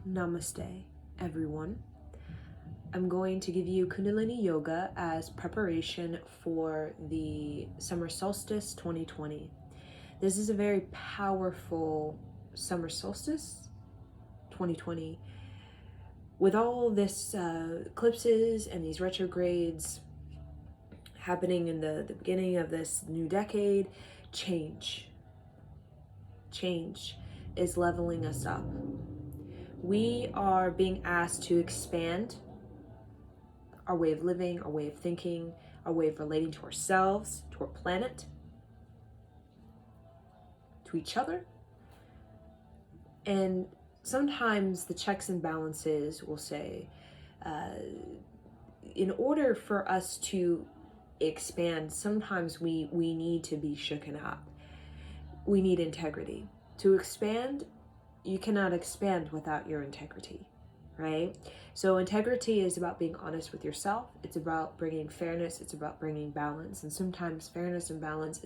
Namaste, everyone. I'm going to give you Kundalini Yoga as preparation for the summer solstice 2020. This is a very powerful summer solstice 2020. With all this eclipses and these retrogrades happening in the beginning of this new decade, change is leveling us up. We are being asked to expand our way of living, our way of thinking, our way of relating to ourselves, to our planet, to each other. And sometimes the checks and balances will say, in order for us to expand, sometimes we need to be shooken up. We need integrity. To expand, you cannot expand without your integrity, right? So integrity is about being honest with yourself. It's about bringing fairness. It's about bringing balance. And sometimes fairness and balance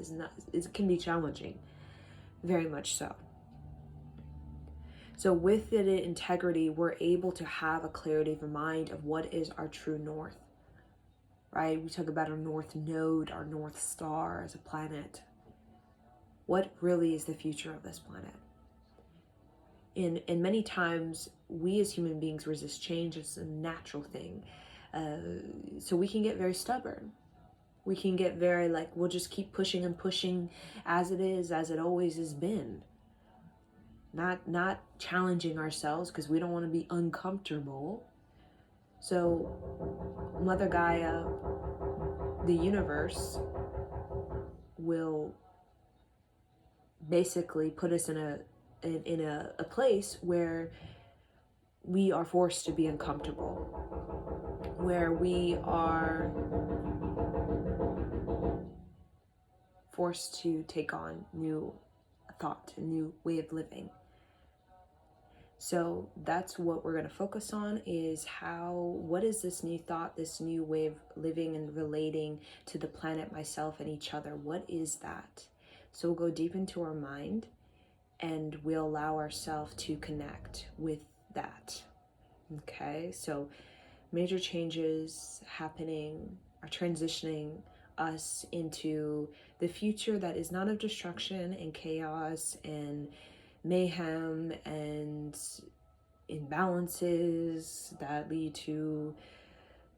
can be challenging, very much so. So with the integrity, we're able to have a clarity of mind of what is our true north, right? We talk about our north node, our north star as a planet. What really is the future of this planet? And many times we as human beings resist change. It's a natural thing. So we can get very stubborn. We can get very like, we'll just keep pushing and pushing as it is, as it always has been. Not challenging ourselves because we don't want to be uncomfortable. So Mother Gaia, the universe, will basically put us in a place where we are forced to be uncomfortable, where we are forced to take on new thought, a new way of living. So that's what we're going to focus on, is what is this new thought, this new way of living and relating to the planet, myself, and each other? What is that? So we'll go deep into our mind and we'll allow ourselves to connect with that. Okay, so major changes happening are transitioning us into the future that is not of destruction and chaos and mayhem and imbalances that lead to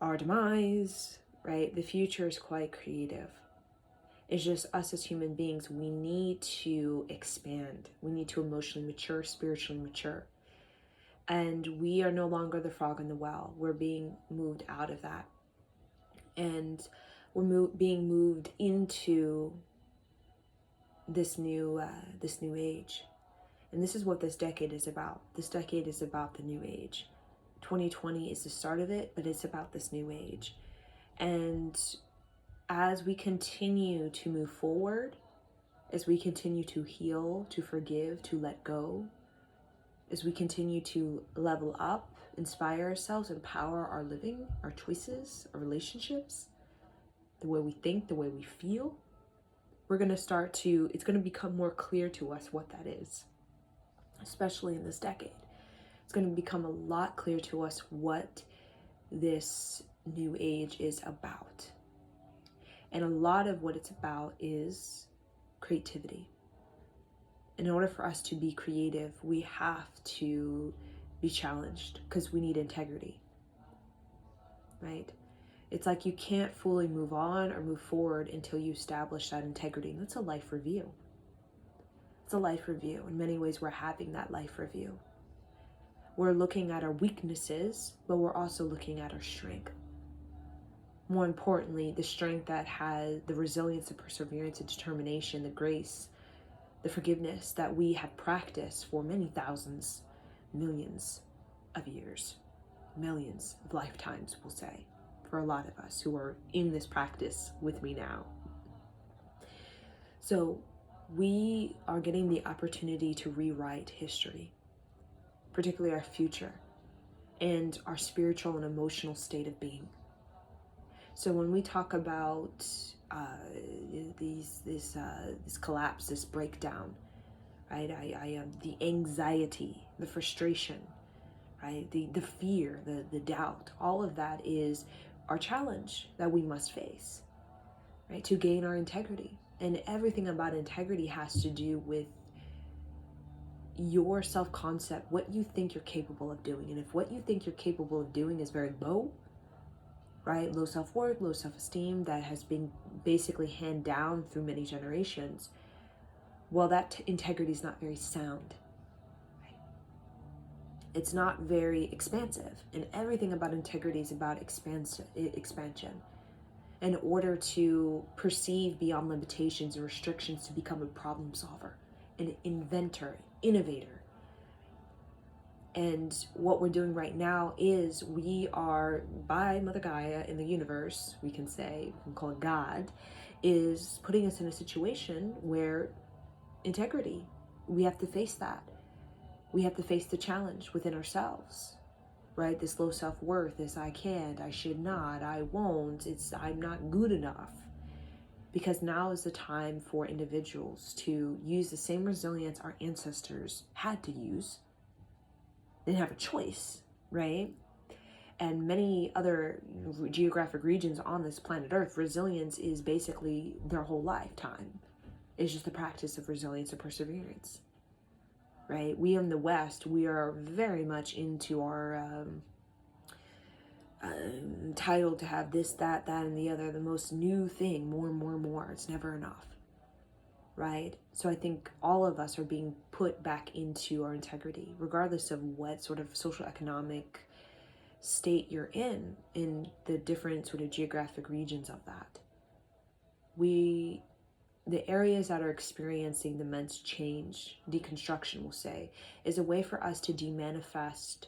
our demise, right? The future is quite creative. It's just us as human beings, we need to expand. We need to emotionally mature, spiritually mature. And we are no longer the frog in the well. We're being moved out of that. And we're being moved into this new age. And this is what this decade is about. This decade is about the new age. 2020 is the start of it, but it's about this new age. And as we continue to move forward, as we continue to heal, to forgive, to let go, as we continue to level up, inspire ourselves, empower our living, our choices, our relationships, the way we think, the way we feel, it's going to become more clear to us what that is, especially in this decade. It's going to become a lot clearer to us what this new age is about. And a lot of what it's about is creativity. In order for us to be creative, we have to be challenged because we need integrity, right? It's like you can't fully move on or move forward until you establish that integrity. And that's a life review. It's a life review. In many ways, we're having that life review. We're looking at our weaknesses, but we're also looking at our strength. More importantly, the strength that has the resilience, the perseverance, the determination, the grace, the forgiveness that we have practiced for many thousands, millions of years, millions of lifetimes, we'll say, for a lot of us who are in this practice with me now. So we are getting the opportunity to rewrite history, particularly our future and our spiritual and emotional state of being. So when we talk about this collapse, this breakdown, right? The anxiety, the frustration, right? The fear, the doubt, all of that is our challenge that we must face, right? To gain our integrity. And everything about integrity has to do with your self-concept, what you think you're capable of doing. And if what you think you're capable of doing is very low, right? Low self-worth, low self-esteem, that has been basically handed down through many generations, well, that integrity is not very sound. Right? It's not very expansive. And everything about integrity is about expansion. In order to perceive beyond limitations and restrictions, to become a problem solver, an inventor, innovator. And what we're doing right now is we are, by Mother Gaia in the universe, we can call it God, is putting us in a situation where integrity, we have to face that. We have to face the challenge within ourselves, right? This low self-worth, this I can't, I should not, I won't, I'm not good enough. Because now is the time for individuals to use the same resilience our ancestors had to use. They didn't have a choice, right? And many other geographic regions on this planet Earth, resilience is basically their whole lifetime. It's just the practice of resilience and perseverance, right? We in the West, we are very much into our entitled to have this, that, and the other, the most new thing, more. It's never enough, right? So I think all of us are being put back into our integrity, regardless of what sort of social economic state you're in the different sort of geographic regions of that. The areas that are experiencing the immense change, deconstruction, we'll say, is a way for us to demanifest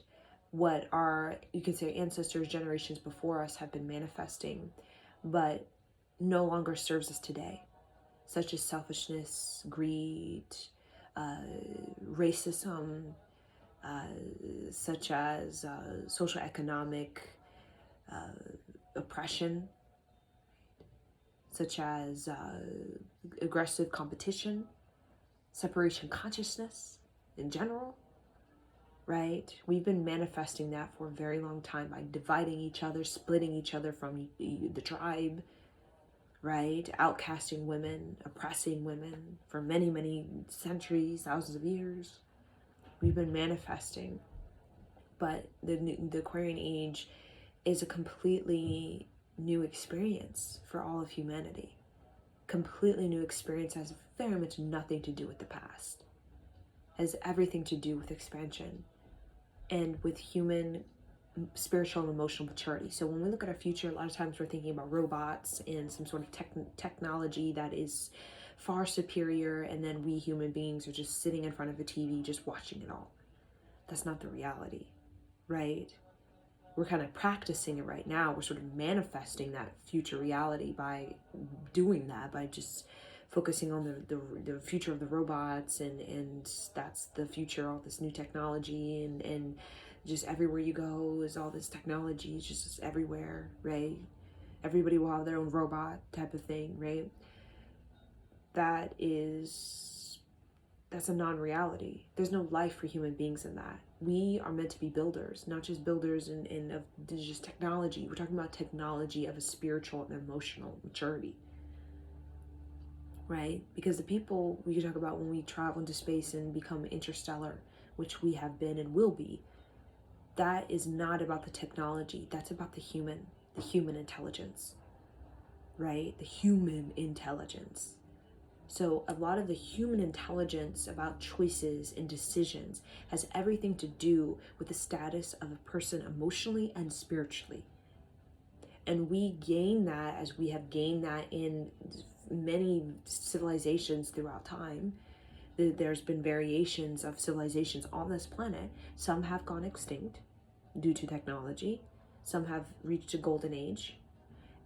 what our, you could say, ancestors, generations before us have been manifesting, but no longer serves us today, such as selfishness, greed, racism, such as social economic oppression, such as aggressive competition, separation consciousness in general. Right? We've been manifesting that for a very long time by dividing each other, splitting each other from the tribe, right? Outcasting women, oppressing women for many centuries, thousands of years. We've been manifesting. But the Aquarian age is a completely new experience for all of humanity. Completely new experience, has very much nothing to do with the past. Has everything to do with expansion and with human spiritual and emotional maturity. So when we look at our future, a lot of times we're thinking about robots and some sort of technology that is far superior, and then we human beings are just sitting in front of a TV just watching it all. That's not the reality, right? We're kind of practicing it right now. We're sort of manifesting that future reality by doing that, by just focusing on the future of the robots, and that's the future, all this new technology, and just everywhere you go is all this technology, it's just everywhere, right? Everybody will have their own robot type of thing, right? That's a non-reality. There's no life for human beings in that. We are meant to be builders, not just builders of just technology. We're talking about technology of a spiritual and emotional maturity. Right? Because the people we can talk about when we travel into space and become interstellar, which we have been and will be, that is not about the technology. That's about the human intelligence, right? The human intelligence. So a lot of the human intelligence about choices and decisions has everything to do with the status of a person emotionally and spiritually. And we gain that as we have gained that in many civilizations throughout time. There's been variations of civilizations on this planet. Some have gone extinct due to technology. Some have reached a golden age.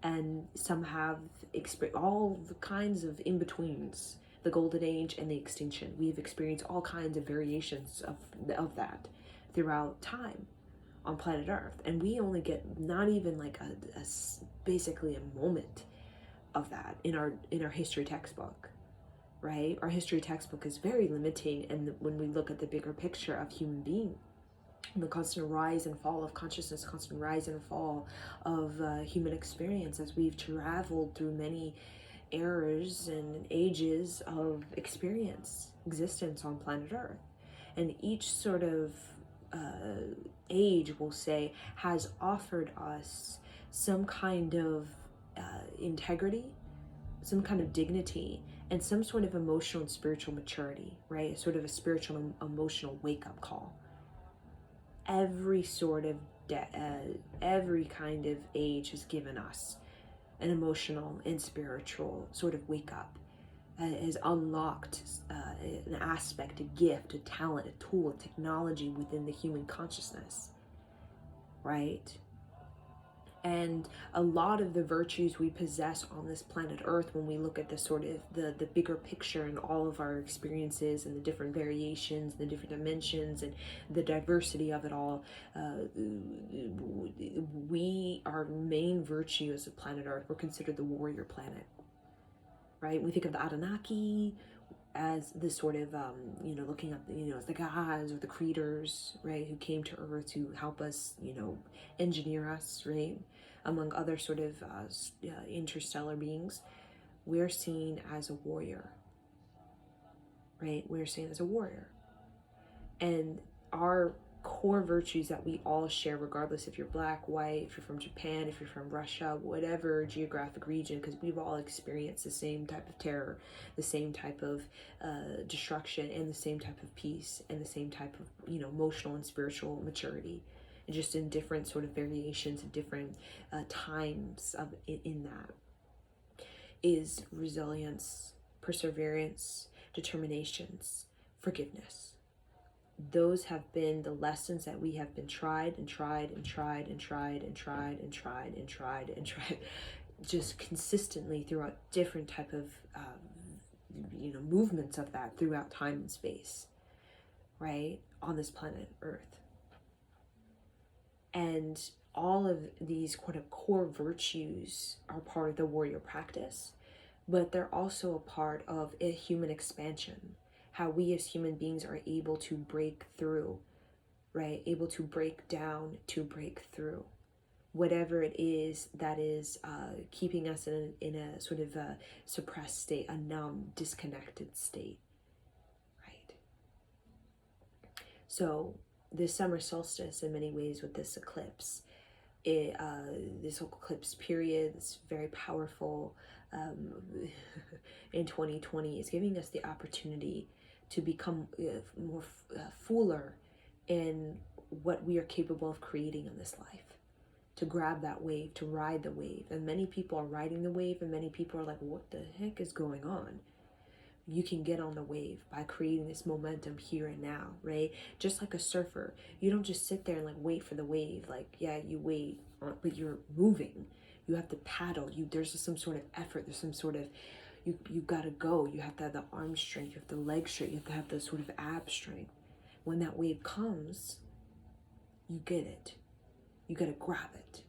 And some have all kinds of in-betweens, the golden age and the extinction. We've experienced all kinds of variations of that throughout time on planet Earth. And we only get not even like basically a moment of that in our history textbook, right? Our history textbook is very limiting, and when we look at the bigger picture of human being, the constant rise and fall of consciousness, constant rise and fall of human experience as we've traveled through many eras and ages of existence on planet Earth. And each sort of age, we'll say, has offered us some kind of integrity, some kind of dignity, and some sort of emotional and spiritual maturity, right? Sort of a spiritual and emotional wake-up call. Every sort of every kind of age has given us an emotional and spiritual sort of wake up, has unlocked an aspect, a gift, a talent, a tool, a technology within the human consciousness, right? And a lot of the virtues we possess on this planet Earth, when we look at the sort of the bigger picture and all of our experiences and the different variations, the different dimensions and the diversity of it all, our main virtue as a planet Earth, we're considered the warrior planet, right? We think of the Anunnaki as this sort of, looking up, as the gods or the creators, right, who came to Earth to help us, engineer us, right, among other sort of interstellar beings. We're seen as a warrior, right? We're seen as a warrior. And our core virtues that we all share, regardless if you're black, white, if you're from Japan, if you're from Russia, whatever geographic region, because we've all experienced the same type of terror, the same type of destruction, and the same type of peace, and the same type of emotional and spiritual maturity, and just in different sort of variations and different times of in that is resilience, perseverance, determinations, forgiveness. Those have been the lessons that we have been tried, just consistently throughout different type of movements of that throughout time and space, right, on this planet Earth. And all of these kind of core virtues are part of the warrior practice, but they're also a part of a human expansion. How we as human beings are able to break through, right? Able to break down, to break through whatever it is that is keeping us in a sort of a suppressed state, a numb, disconnected state, right? So this summer solstice, in many ways, with this eclipse, this eclipse period, it's very powerful in 2020, is giving us the opportunity to become more fuller in what we are capable of creating in this life, to grab that wave, to ride the wave. And many people are riding the wave, and many people are like, what the heck is going on? You can get on the wave by creating this momentum here and now, right? Just like a surfer, you don't just sit there and like wait for the wave. Like, yeah, you wait, but you're moving. You have to paddle. There's some sort of effort. There's some sort of, you gotta go. You have to have the arm strength. You have the leg strength. You have to have the sort of ab strength. When that wave comes, you get it. You gotta grab it.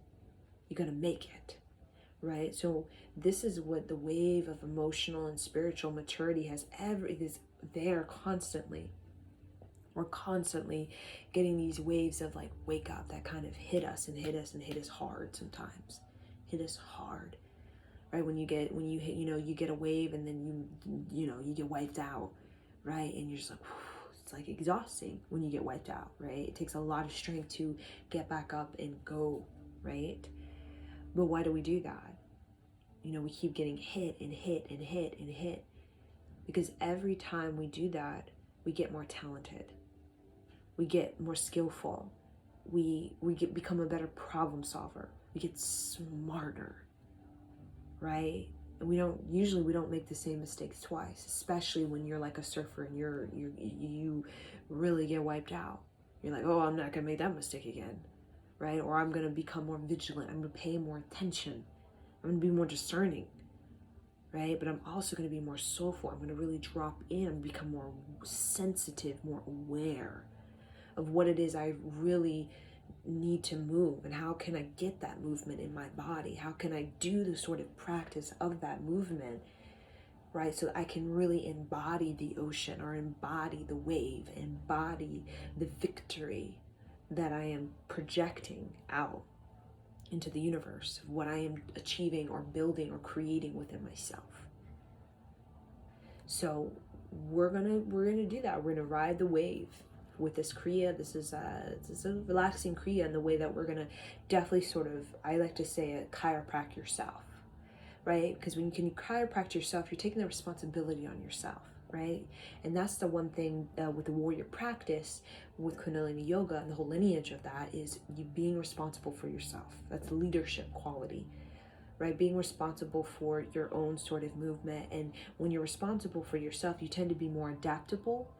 You gotta make it, right? So this is what the wave of emotional and spiritual maturity is there constantly. We're constantly getting these waves of like wake up that kind of hit us and hit us and hit us hard sometimes. Hit us hard. Right? When you hit, you get a wave and then you get wiped out, right? And you're just like, whew, it's like exhausting when you get wiped out, right? It takes a lot of strength to get back up and go, right? But why do we do that? We keep getting hit and hit and hit and hit, because every time we do that, we get more talented. We get more skillful. We become a better problem solver. We get smarter, right? And we don't make the same mistakes twice, especially when you're like a surfer and you really get wiped out. You're like, oh, I'm not gonna make that mistake again, right? Or I'm gonna become more vigilant. I'm gonna pay more attention. I'm gonna be more discerning, right? But I'm also gonna be more soulful. I'm gonna really drop in and become more sensitive, more aware of what it is I really need to move, and how can I get that movement in my body? How can I do the sort of practice of that movement, right? So I can really embody the ocean, or embody the wave, embody the victory, that I am projecting out into the universe, of what I am achieving or building or creating within myself. So we're gonna do that. We're gonna ride the wave with this Kriya. This is a relaxing Kriya in the way that we're gonna definitely sort of, I like to say, chiropract yourself, right? Because when you can chiropract yourself, you're taking the responsibility on yourself, right? And that's the one thing with the warrior practice, with Kundalini yoga and the whole lineage of that, is you being responsible for yourself. That's the leadership quality, right? Being responsible for your own sort of movement. And when you're responsible for yourself, you tend to be more adaptable.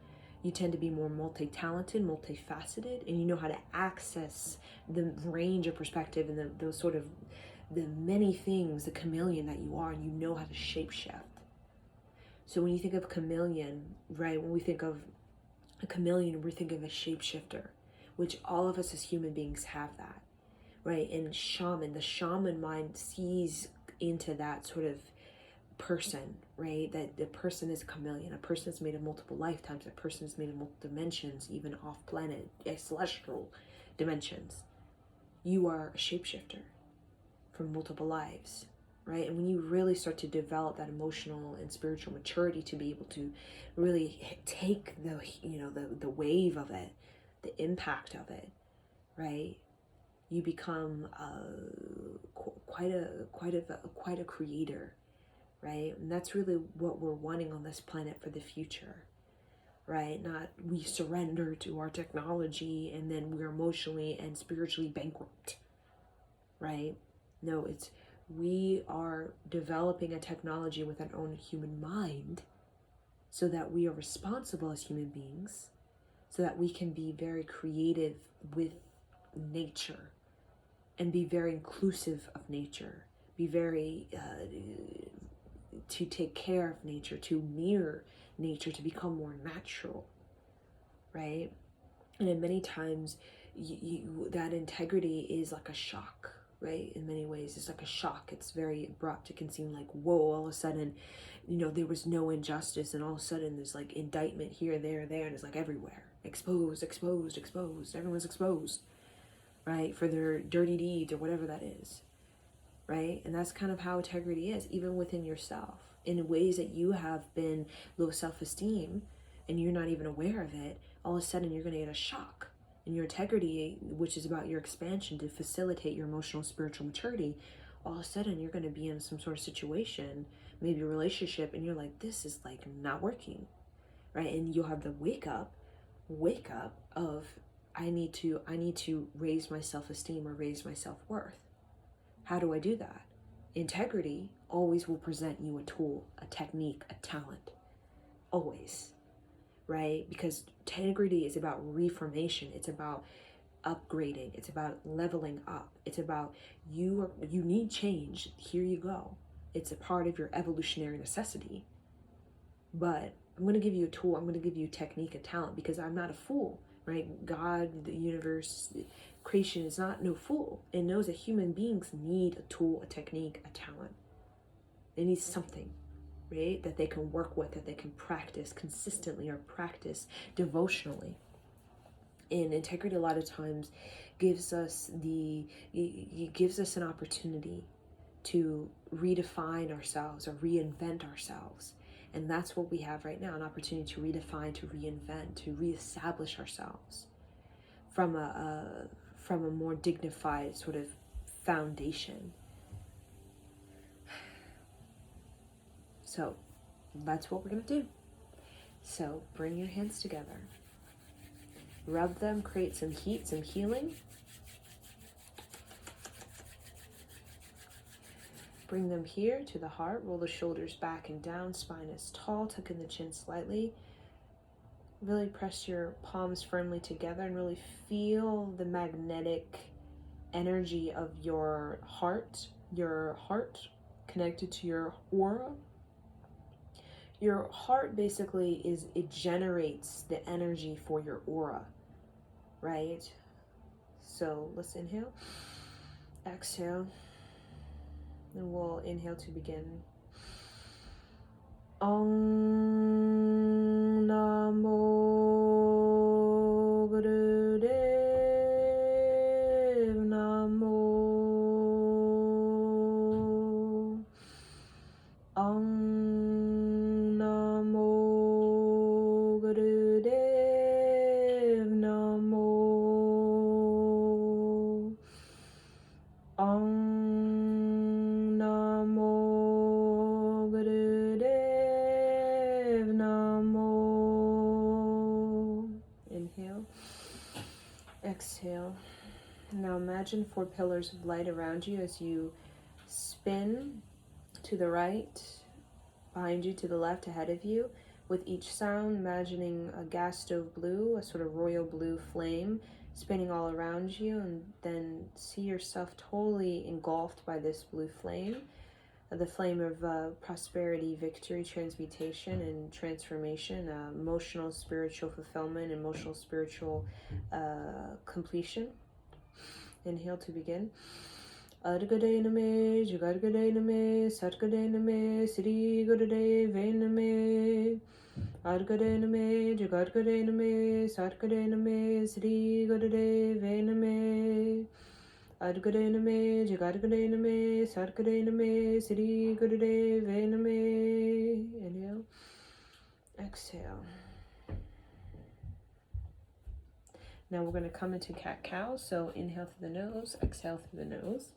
You tend to be more multi-talented, multifaceted, and you know how to access the range of perspective and those sort of the many things, the chameleon that you are, and you know how to shapeshift. So when you think of chameleon, right, when we think of a chameleon, we're thinking of a shapeshifter, which all of us as human beings have that, right? And the shaman mind sees into that sort of person, right? That the person is a chameleon. A person is made of multiple lifetimes. A person is made of multiple dimensions, even off planet, celestial dimensions. You are a shapeshifter from multiple lives, right? And when you really start to develop that emotional and spiritual maturity to be able to really take the wave of it, the impact of it, right? You become quite a creator, right? And that's really what we're wanting on this planet for the future, right? Not we surrender to our technology and then we're emotionally and spiritually bankrupt, right? No, it's we are developing a technology with our own human mind so that we are responsible as human beings, so that we can be very creative with nature and be very inclusive of nature, be very, to take care of nature, to mirror nature, to become more natural, right? And in many times, that integrity is like a shock, right? In many ways, it's like a shock. It's very abrupt. It can seem like, whoa, all of a sudden, there was no injustice, and all of a sudden there's like indictment here, there, and it's like everywhere. Exposed, exposed, exposed. Everyone's exposed, right? For their dirty deeds or whatever that is, right? And that's kind of how integrity is, even within yourself, in ways that you have been low self-esteem and you're not even aware of it. All of a sudden you're going to get a shock. And your integrity, which is about your expansion to facilitate your emotional spiritual maturity, all of a sudden you're going to be in some sort of situation, maybe a relationship, and you're like, this is like not working, right? And you'll have the wake up of I need to raise my self-esteem or raise my self-worth. How do I do that? Integrity always will present you a tool, a technique, a talent, always, right? Because integrity is about reformation. It's about upgrading. It's about leveling up. It's about you need change. Here you go. It's a part of your evolutionary necessity. But I'm going to give you a tool. I'm going to give you a technique, a talent, because I'm not a fool, right? God, the universe, creation is not no fool. It knows that human beings need a tool, a technique, a talent. They need something, right? That they can work with, that they can practice consistently or practice devotionally. And integrity a lot of times gives us an opportunity to redefine ourselves or reinvent ourselves. And that's what we have right now, an opportunity to redefine, to reinvent, to reestablish ourselves from a more dignified sort of foundation. So that's what we're going to do. So bring your hands together. Rub them, create some heat, some healing. Bring them here to the heart. Roll the shoulders back and down. Spine is tall. Tuck in the chin slightly. Really press your palms firmly together and really feel the magnetic energy of your heart connected to your aura. Your heart basically it generates the energy for your aura, right? So let's inhale, exhale, and we'll inhale to begin. Om Namo Gurudev Exhale. Now imagine 4 pillars of light around you as you spin to the right, behind you, to the left, ahead of you. With each sound, imagining a gas stove blue, a sort of royal blue flame spinning all around you, and then see yourself totally engulfed by this blue flame, the flame of prosperity, victory, transmutation, and transformation, emotional, spiritual fulfillment, emotional, spiritual completion. Inhale to begin. Adgade name, Jugadgade name, Satgade name, Siddhi Gudade Vename. Adgade name, Jugadgade name, Satgade name, Siddhi Gudade Vename. Adgade name, Jugadgade name, Satgade name, Siddhi Gudade Vename. Inhale. Exhale. Now we're going to come into cat-cow. So inhale through the nose, exhale through the nose.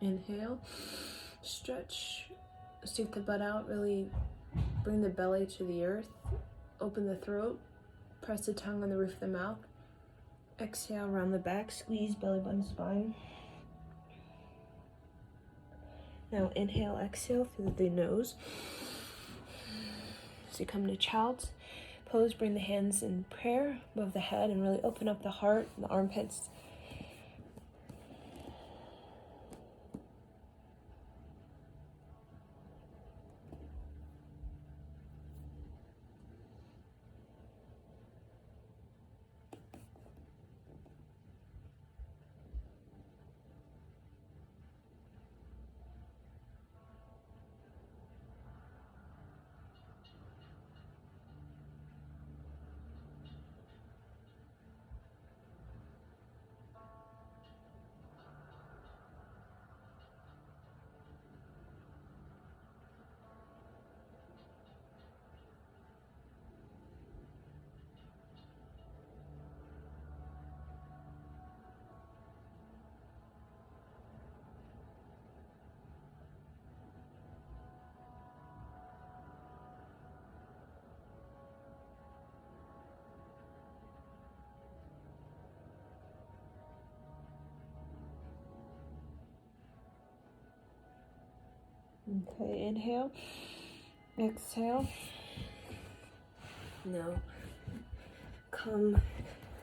Inhale, stretch, stick the butt out, really bring the belly to the earth, open the throat, press the tongue on the roof of the mouth. Exhale, round the back, squeeze belly button spine. Now inhale, exhale through the nose. So you come to child's pose, bring the hands in prayer above the head and really open up the heart, the armpits. Okay, inhale, exhale. Now come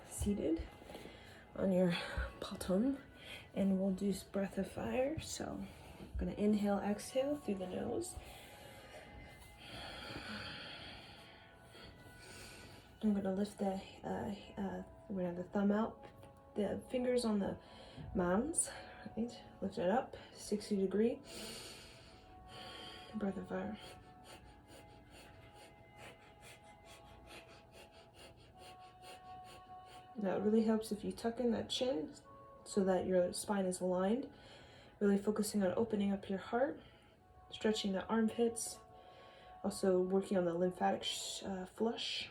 seated on your bottom, and we'll do breath of fire. So I'm gonna inhale, exhale through the nose. I'm gonna lift the we're gonna have the thumb out, the fingers on the mounds, right? Lift it up, 60 degree. Breath of fire. Now it really helps if you tuck in that chin so that your spine is aligned. Really focusing on opening up your heart, stretching the armpits, also working on the lymphatic flush.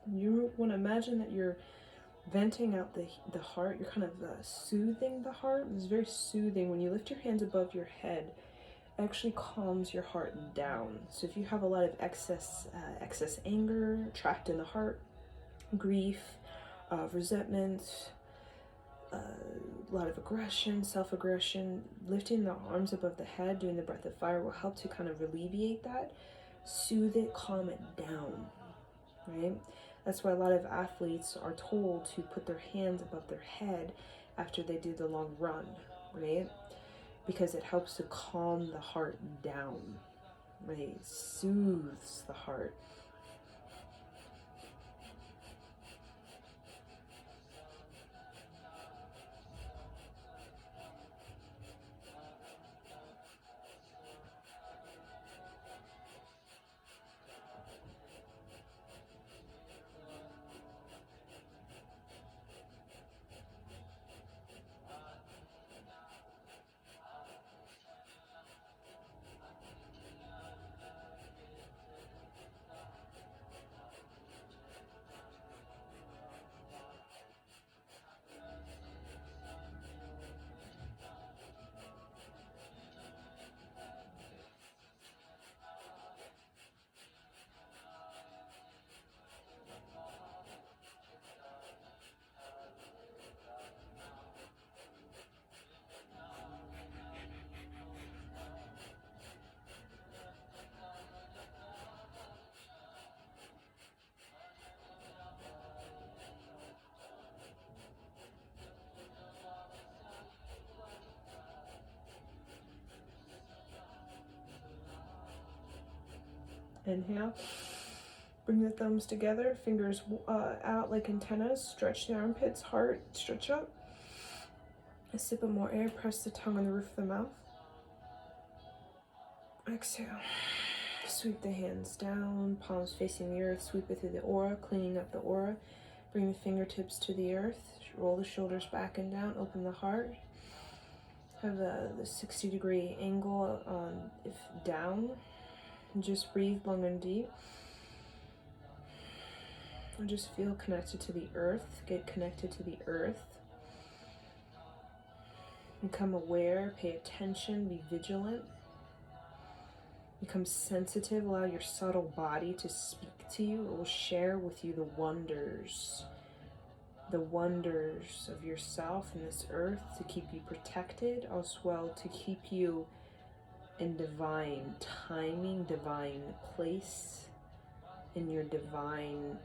You want to imagine that you're venting out the heart. You're kind of soothing the heart. It's very soothing. When you lift your hands above your head, it actually calms your heart down. So if you have a lot of excess anger trapped in the heart, grief, resentment, a lot of aggression, self-aggression, lifting the arms above the head, doing the breath of fire will help to kind of alleviate that, soothe it, calm it down, right? That's why a lot of athletes are told to put their hands above their head after they do the long run, right? Because it helps to calm the heart down, right? It soothes the heart. Inhale, bring the thumbs together, fingers out like antennas, stretch the armpits, heart, stretch up. A sip of more air, press the tongue on the roof of the mouth. Exhale, sweep the hands down, palms facing the earth, sweep it through the aura, cleaning up the aura. Bring the fingertips to the earth, roll the shoulders back and down, open the heart. Have the 60-degree angle down. Just breathe long and deep. And just feel connected to the earth. Get connected to the earth. Become aware, pay attention, be vigilant. Become sensitive, allow your subtle body to speak to you. It will share with you the wonders of yourself and this earth to keep you protected, as well to keep you in divine timing, divine place, in your divine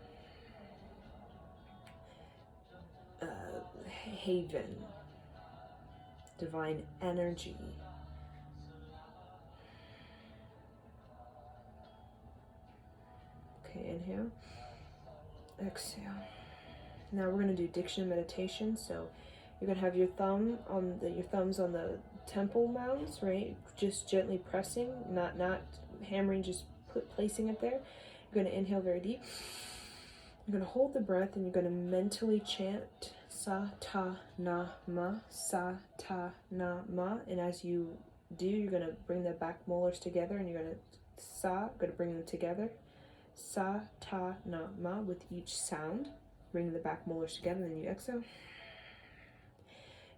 haven, divine energy. Okay, inhale, exhale. Now we're going to do diction meditation. So you're going to have your thumbs on the temple mounds, right? Just gently pressing, not hammering, just placing it there. You're going to inhale very deep. You're going to hold the breath, and you're going to mentally chant Sa ta na ma, sa ta na ma. And as you do, you're going to bring the back molars together, and you're going to bring them together. Sa ta na ma with each sound. Bring the back molars together, and then you exhale.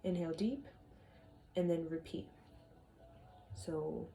Inhale deep, and then repeat. So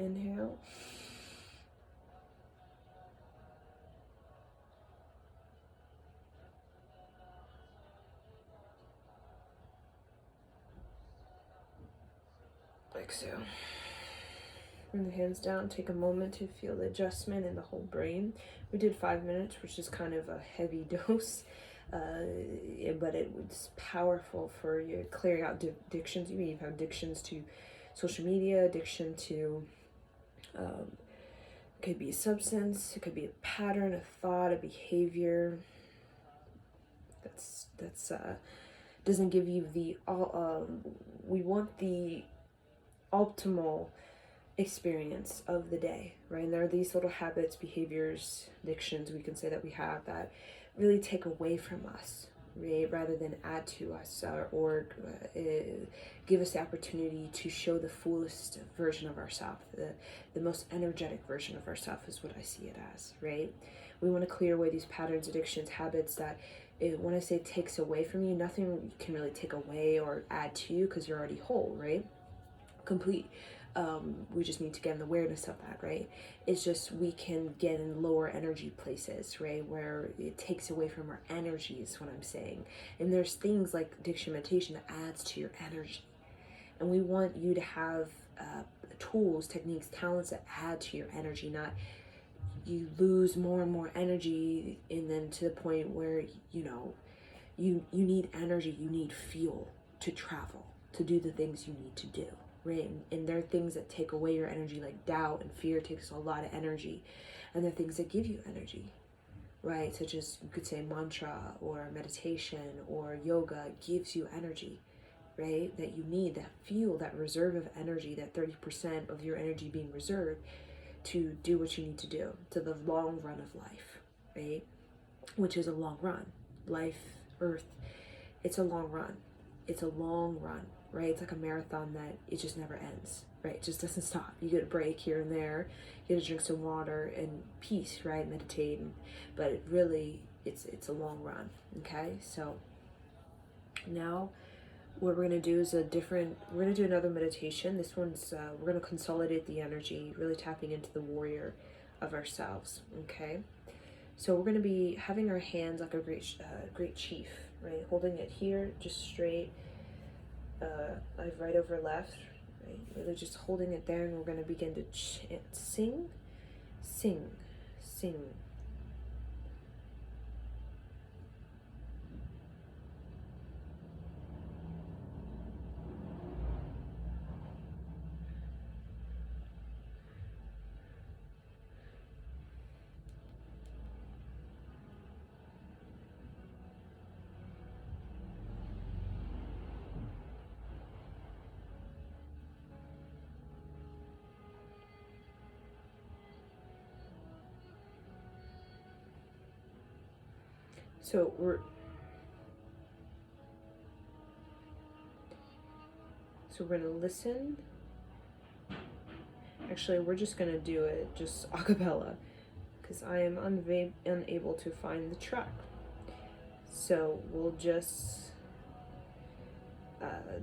Inhale. Exhale. Bring the hands down. Take a moment to feel the adjustment in the whole brain. We did 5 minutes, which is kind of a heavy dose, but it was powerful for you clearing out addictions. You may have addictions to social media, addiction to it could be a substance, it could be a pattern, a thought, a behavior that's doesn't give you the we want the optimal experience of the day, right? And there are these little habits, behaviors, addictions we can say that we have that really take away from us, right? Rather than add to us, or give us the opportunity to show the fullest version of ourselves, the most energetic version of ourselves is what I see it as, right? We want to clear away these patterns, addictions, habits that when I say takes away from you, nothing can really take away or add to you because you're already whole, right? Complete. We just need to get an awareness of that, right? It's just we can get in lower energy places, right? Where it takes away from our energy is what I'm saying. And there's things like addiction meditation that adds to your energy. And we want you to have tools, techniques, talents that add to your energy, not you lose more and more energy and then to the point where, you need energy, you need fuel to travel, to do the things you need to do. Right? And there are things that take away your energy, like doubt and fear takes a lot of energy. And there are things that give you energy, right? Such as you could say mantra or meditation or yoga gives you energy, right? That you need, that fuel, that reserve of energy, that 30% of your energy being reserved to do what you need to do, to the long run of life, right? Which is a long run. Life, earth, it's a long run. It's a long run. Right? It's like a marathon that it just never ends, right? It just doesn't stop. You get a break here and there. You get to drink some water and peace, right? Meditate. But it really, it's a long run, okay? So now what we're going to do is we're going to do another meditation. This one's, we're going to consolidate the energy, really tapping into the warrior of ourselves, okay? So we're going to be having our hands like a great chief, right? Holding it here, just straight, like right over left, right? Really just holding it there, and we're going to begin to chant, sing, sing, sing. So we're going to listen. Actually, we're just going to do it just a cappella because I am unable to find the track. So we'll just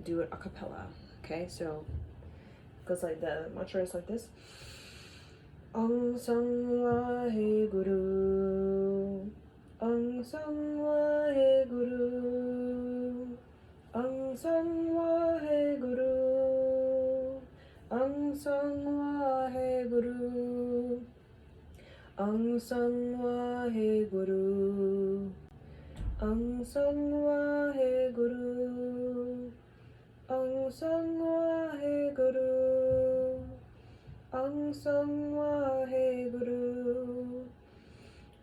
do it a cappella. Okay, so it goes like the mantra is like this. Ang Sang Wahe Guru, Ang Sang Wahe Guru, Ang Sang Wahe Guru, Ang Sang Wahe Guru, Ang Sang Wahe Guru, Ang Sang Wahe Guru, Ang Sang Wahe Guru, Ang Sang Wahe Guru,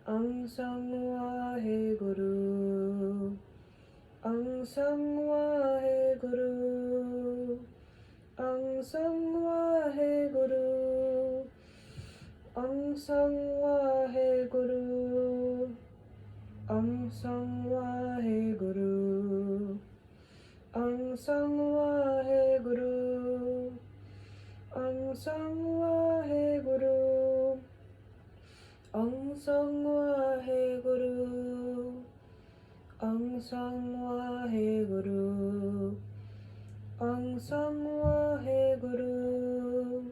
Ang Sang Wahe Guru, Ang Sang Wahe Guru, Ang Sang Wahe Guru, Ang Sang Wahe Guru, Ang Sang Wahe Guru, Ang Sang Wahe Guru, Ang Sang Wahe Guru, Ang Sang Wahe Guru, Ang Sang Wahe Guru, Ang Sang Wahe Guru,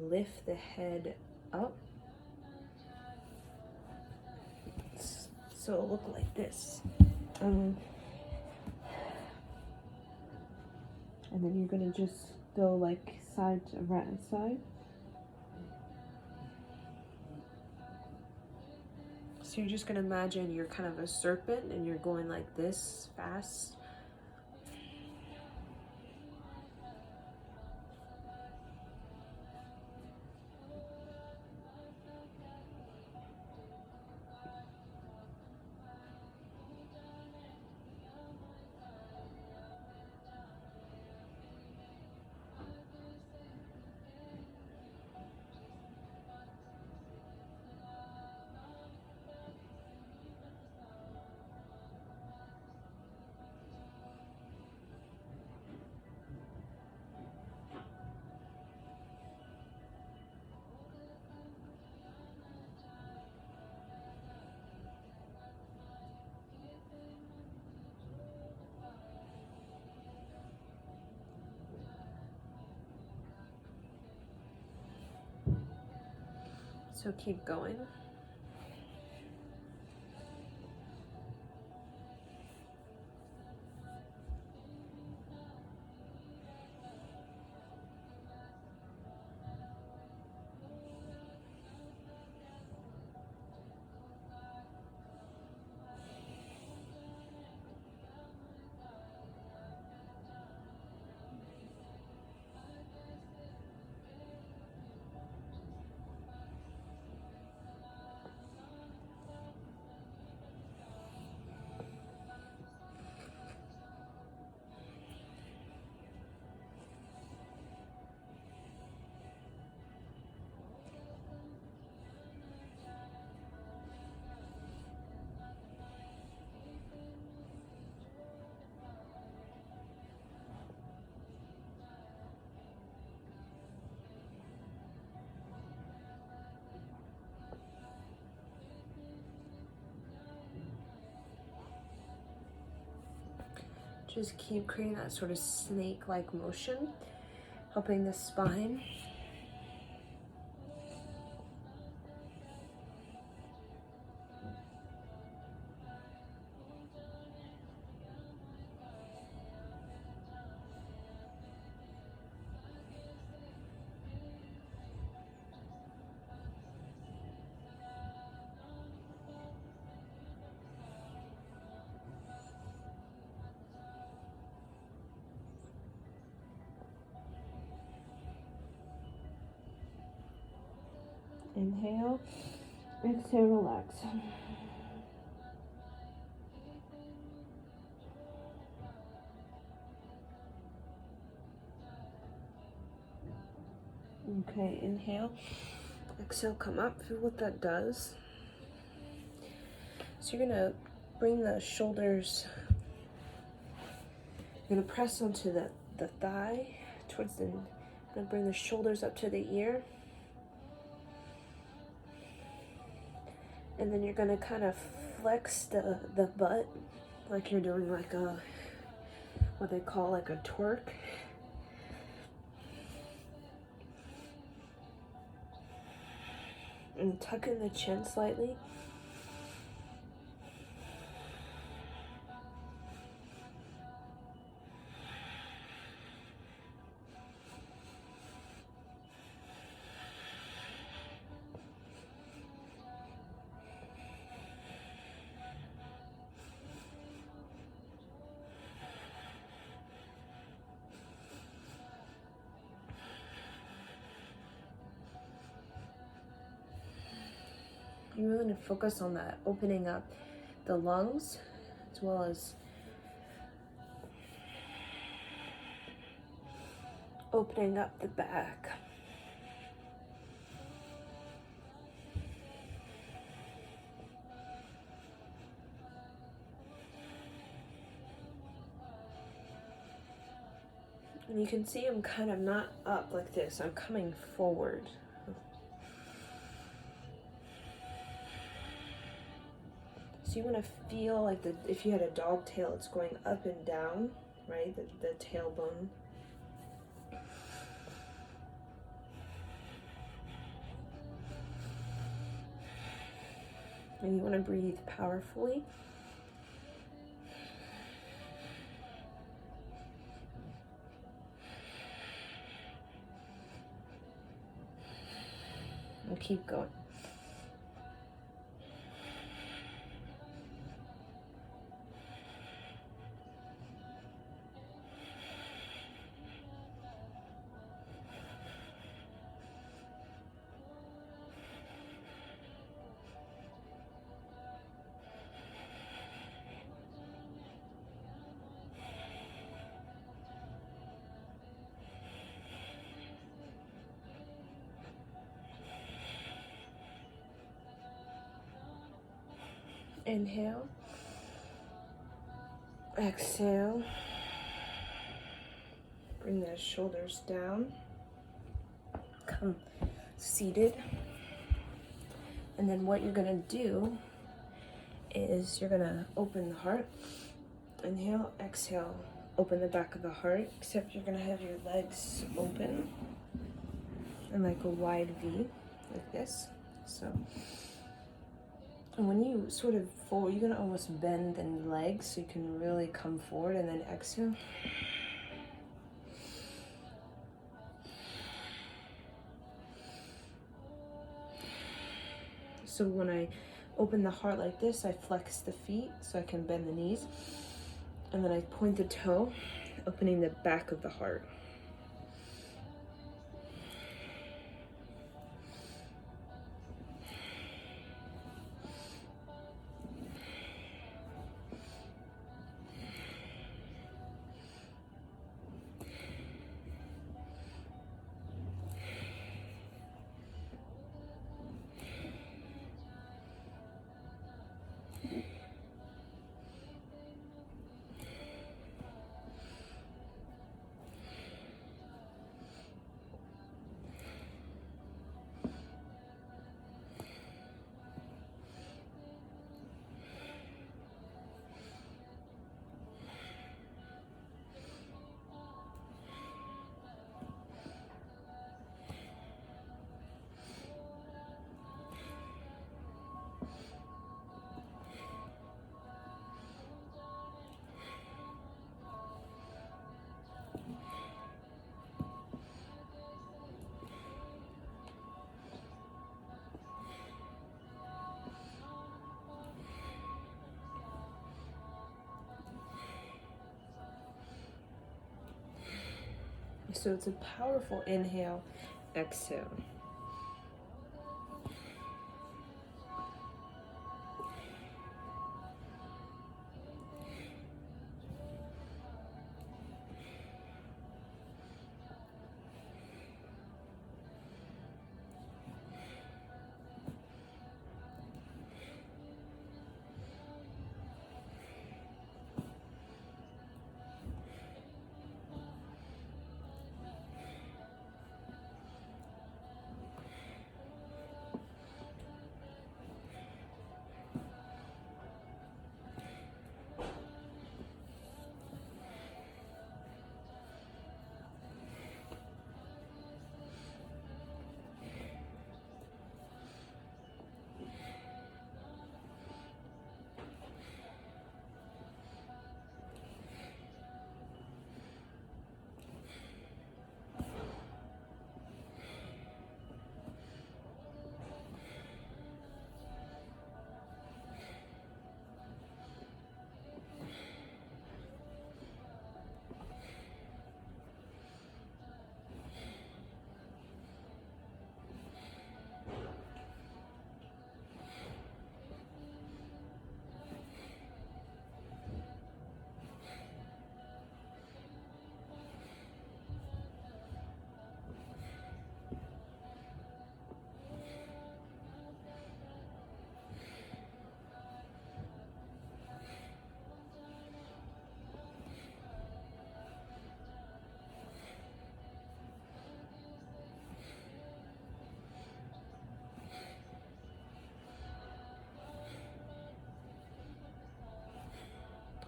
lift the head up. So it'll look like this. And then you're gonna just go like side to right side. So you're just gonna imagine you're kind of a serpent and you're going like this fast. So keep going. Just keep creating that sort of snake-like motion, helping the spine. Inhale, exhale, relax. Okay, inhale, exhale, come up. Feel what that does. So you're gonna bring the shoulders, you're gonna press onto the thigh, towards the, gonna bring the shoulders up to the ear. And then you're gonna kind of flex the butt, like you're doing like a, what they call like a twerk. And tuck in the chin slightly. You really need to focus on that, opening up the lungs as well as opening up the back. And you can see I'm kind of not up like this, I'm coming forward. So you want to feel like if you had a dog tail, it's going up and down, right? The tailbone. And you want to breathe powerfully. And keep going. Inhale. Exhale. Bring the shoulders down. Come seated. And then what you're going to do is you're going to open the heart. Inhale, exhale. Open the back of the heart, except you're going to have your legs open in like a wide V, like this. So, and when you sort of fold, you're going to almost bend the legs so you can really come forward, and then exhale. So when I open the heart like this, I flex the feet so I can bend the knees. And then I point the toe, opening the back of the heart. So it's a powerful inhale, exhale.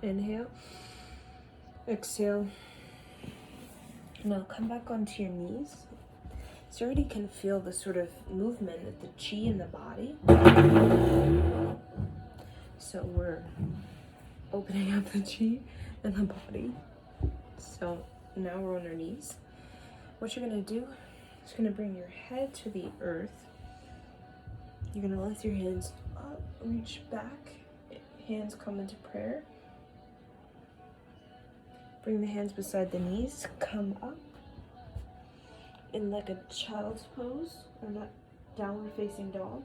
Inhale, exhale. Now come back onto your knees. So you already can feel the sort of movement of the chi in the body. So we're opening up the chi and the body. So now we're on our knees. What you're gonna do is you're gonna bring your head to the earth. You're gonna lift your hands up, reach back, hands come into prayer. Bring the hands beside the knees, come up in like a child's pose, or not, downward facing dog.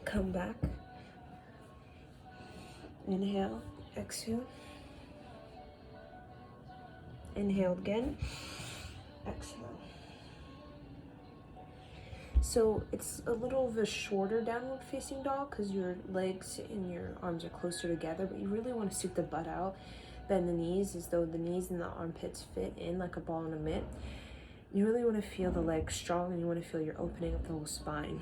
Come back. Inhale, exhale. Inhale again, exhale. So it's a little of a shorter downward facing dog because your legs and your arms are closer together, but you really want to stick the butt out. Bend the knees as though the knees and the armpits fit in like a ball in a mitt. You really want to feel the legs strong, and you want to feel you're opening up the whole spine.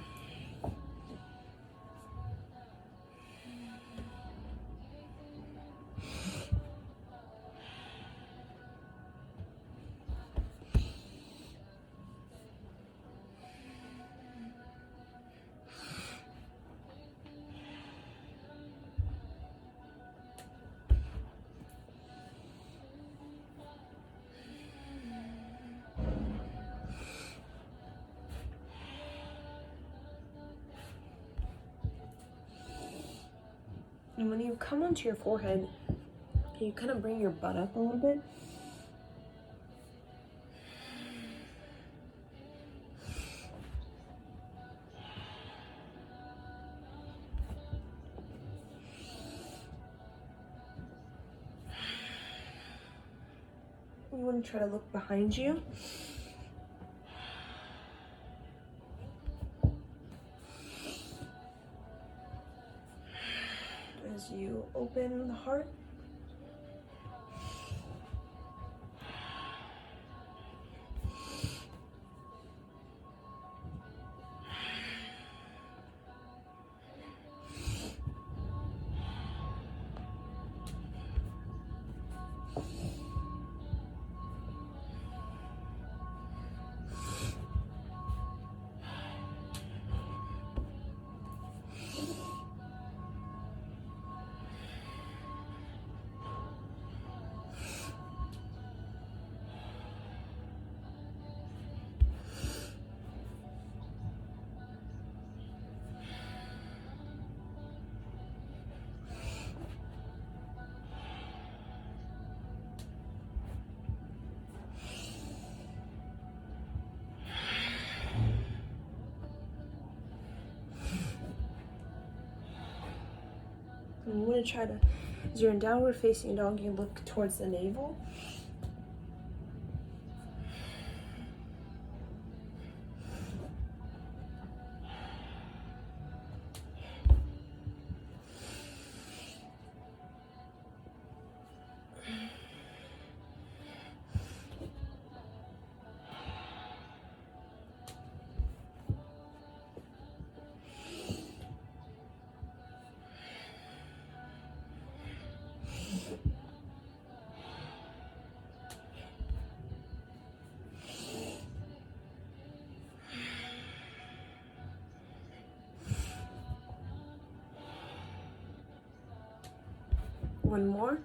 And when you come onto your forehead, you kind of bring your butt up a little bit. You want to try to look behind you. As you open the heart. And you want to try to, as you're in downward facing dog, you look towards the navel. One more.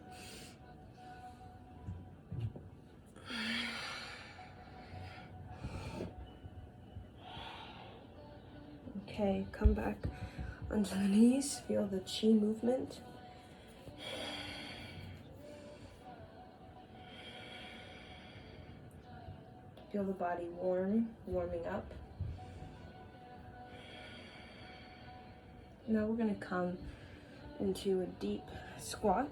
Okay, come back onto the knees. Feel the chi movement. Feel the body warming up. Now we're going to come into a deep squat.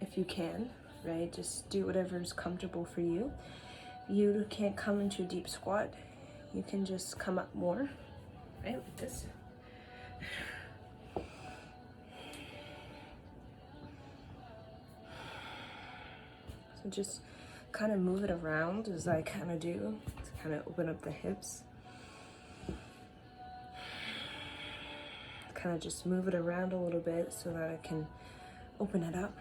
If you can, right? Just do whatever's comfortable for you. If you can't come into a deep squat, you can just come up more, right? Like this. So just kind of move it around as I kind of do to kind of open up the hips. Kind of just move it around a little bit so that I can open it up.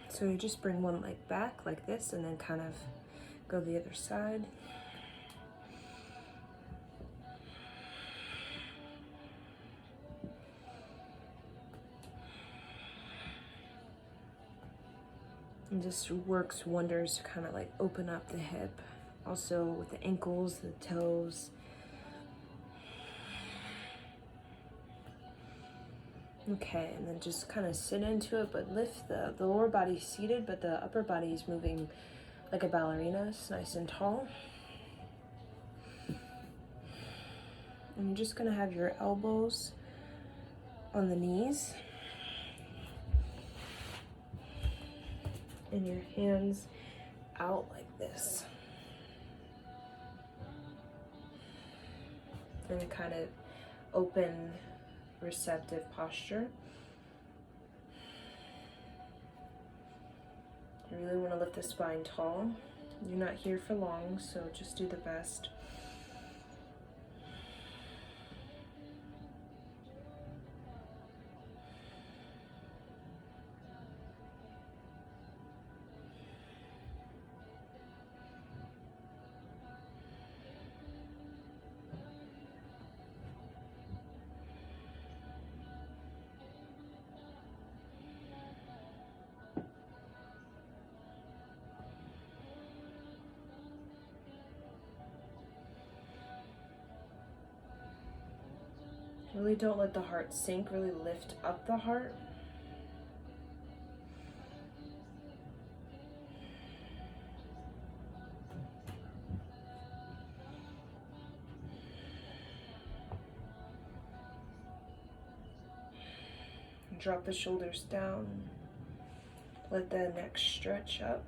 So you just bring one leg back like this and then kind of go the other side. And just works wonders to kind of like open up the hip. Also with the ankles, the toes. Okay, and then just kind of sit into it, but lift the lower body seated, but the upper body is moving like a ballerina. It's nice and tall. And you're just gonna have your elbows on the knees and your hands out like this. And a kind of open, receptive posture. You really want to lift the spine tall. You're not here for long, so just do the best. Really don't let the heart sink, really lift up the heart. Drop the shoulders down. Let the neck stretch up.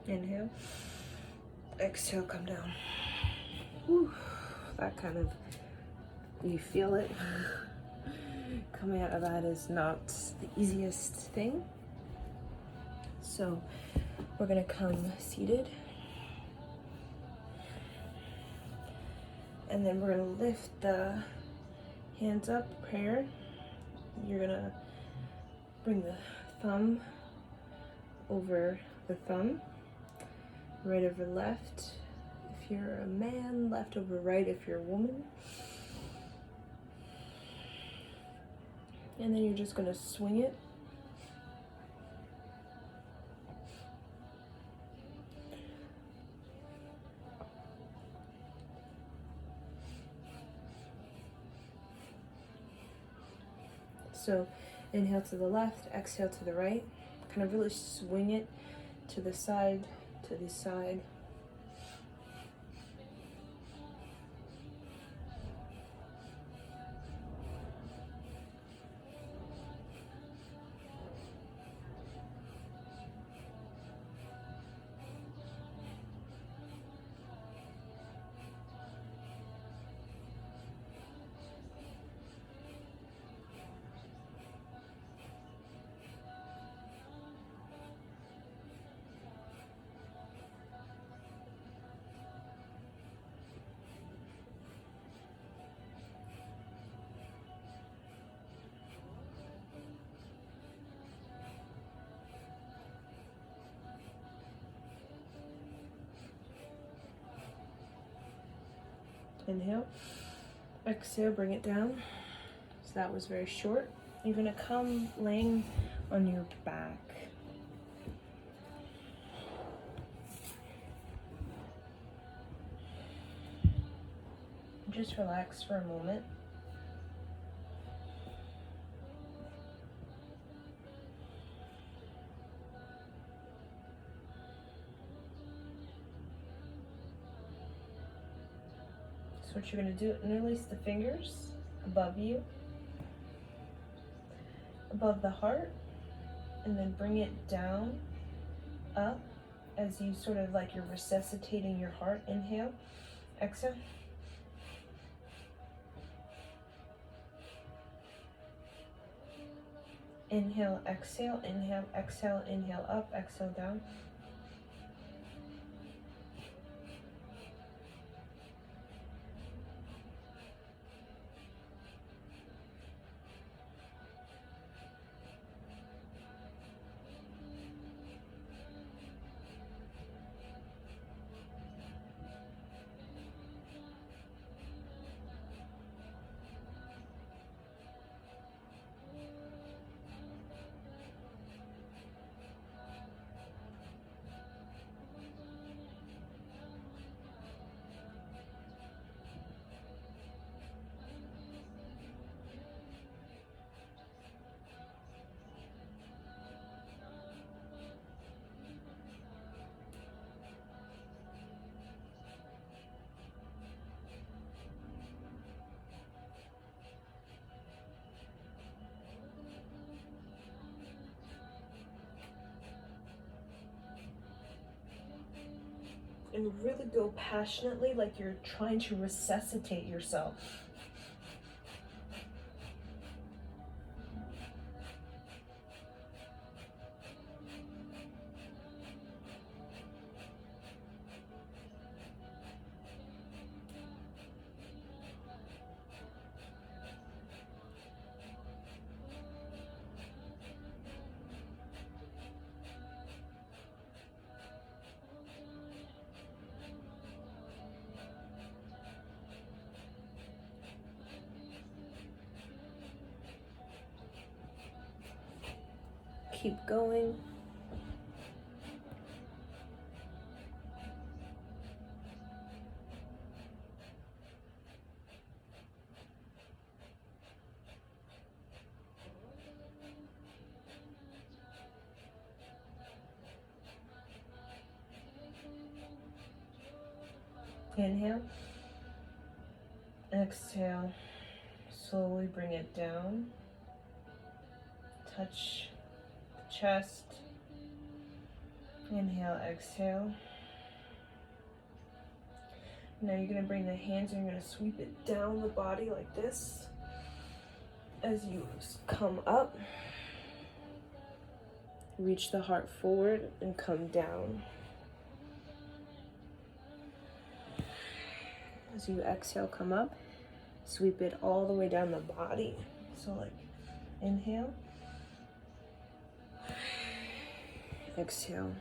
Inhale. Exhale, come down. Whew, that kind of, you feel it. Coming out of that is not the easiest thing. So we're gonna come seated. And then we're gonna lift the hands up, prayer. You're gonna bring the thumb over the thumb, right over left if you're a man, left over right if you're a woman. And then you're just gonna swing it. So inhale to the left, exhale to the right. Kind of really swing it to the side, to the side. Inhale, exhale, bring it down. So that was very short. You're gonna come laying on your back. Just relax for a moment. So what you're going to do, interlace the fingers above you, above the heart, and then bring it down, up, as you sort of like you're resuscitating your heart. Inhale, exhale. Inhale, exhale, inhale up, exhale down. And really go passionately, like you're trying to resuscitate yourself. Keep going. Inhale. Exhale. Slowly bring it down. Touch the chest. Inhale, exhale. Now you're going to bring the hands and you're going to sweep it down the body like this as you come up. Reach the heart forward and come down. As you exhale, come up. Sweep it all the way down the body. So like, inhale. Exhale.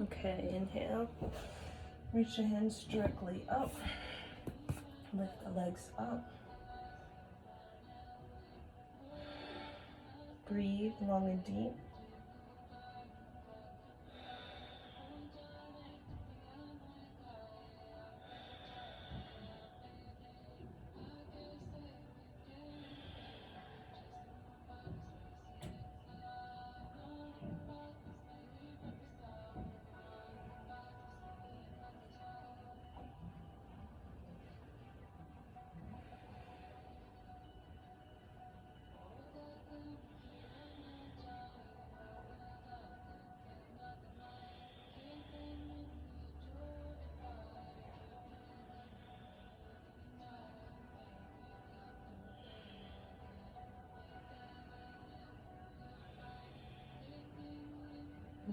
Okay, inhale. Reach the hands directly up. Lift the legs up. Breathe long and deep.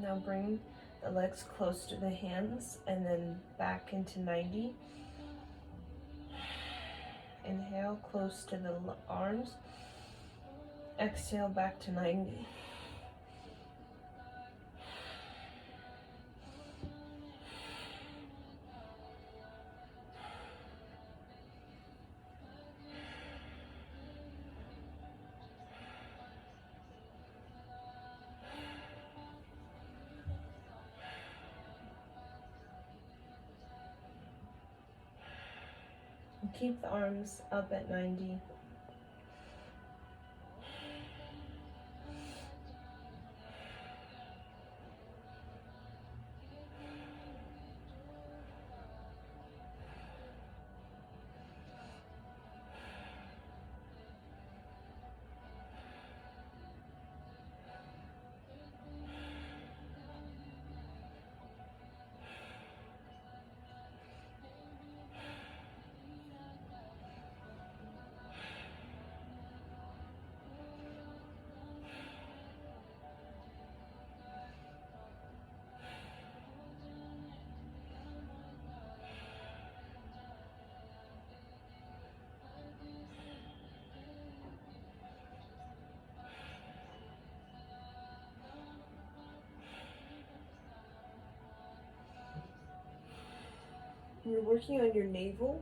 Now bring the legs close to the hands and then back into 90. Inhale, close to the arms. Exhale, back to 90. Keep the arms up at 90. You're working on your navel.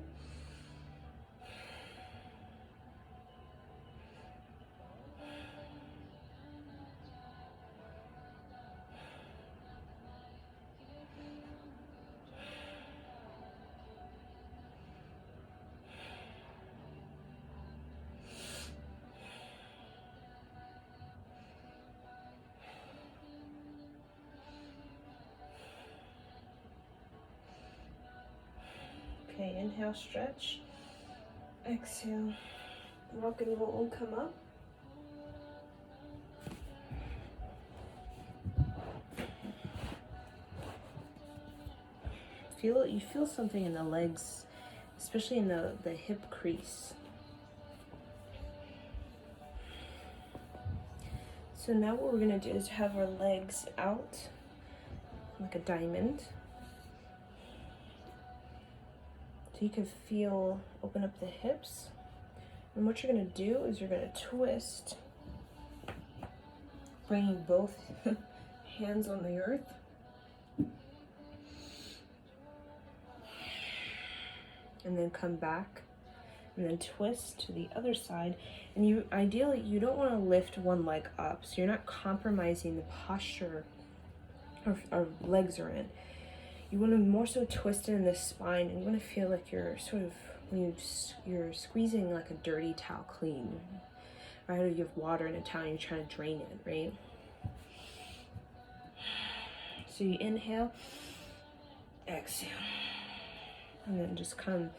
Okay, inhale, stretch. Exhale, rock and roll, come up. You feel something in the legs, especially in the hip crease. So now what we're gonna do is have our legs out like a diamond. So you can feel, open up the hips. And what you're gonna do is you're gonna twist, bringing both hands on the earth. And then come back and then twist to the other side. And you ideally, you don't want to lift one leg up, so you're not compromising the posture our legs are in. You want to more so twist it in the spine, and you want to feel like you're sort of, you're squeezing like a dirty towel clean, right? Or you have water in a towel and you're trying to drain it, right? So you inhale, exhale, and then just come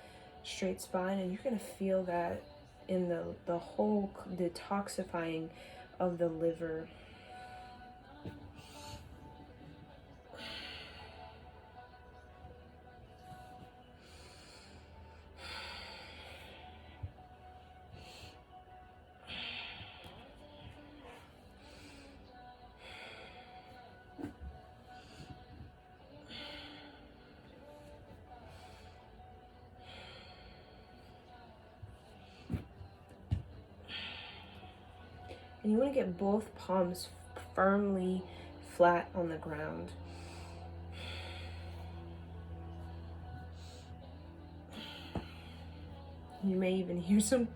straight spine, and you're gonna feel that in the whole detoxifying of the liver. And you want to get both palms firmly flat on the ground. You may even hear some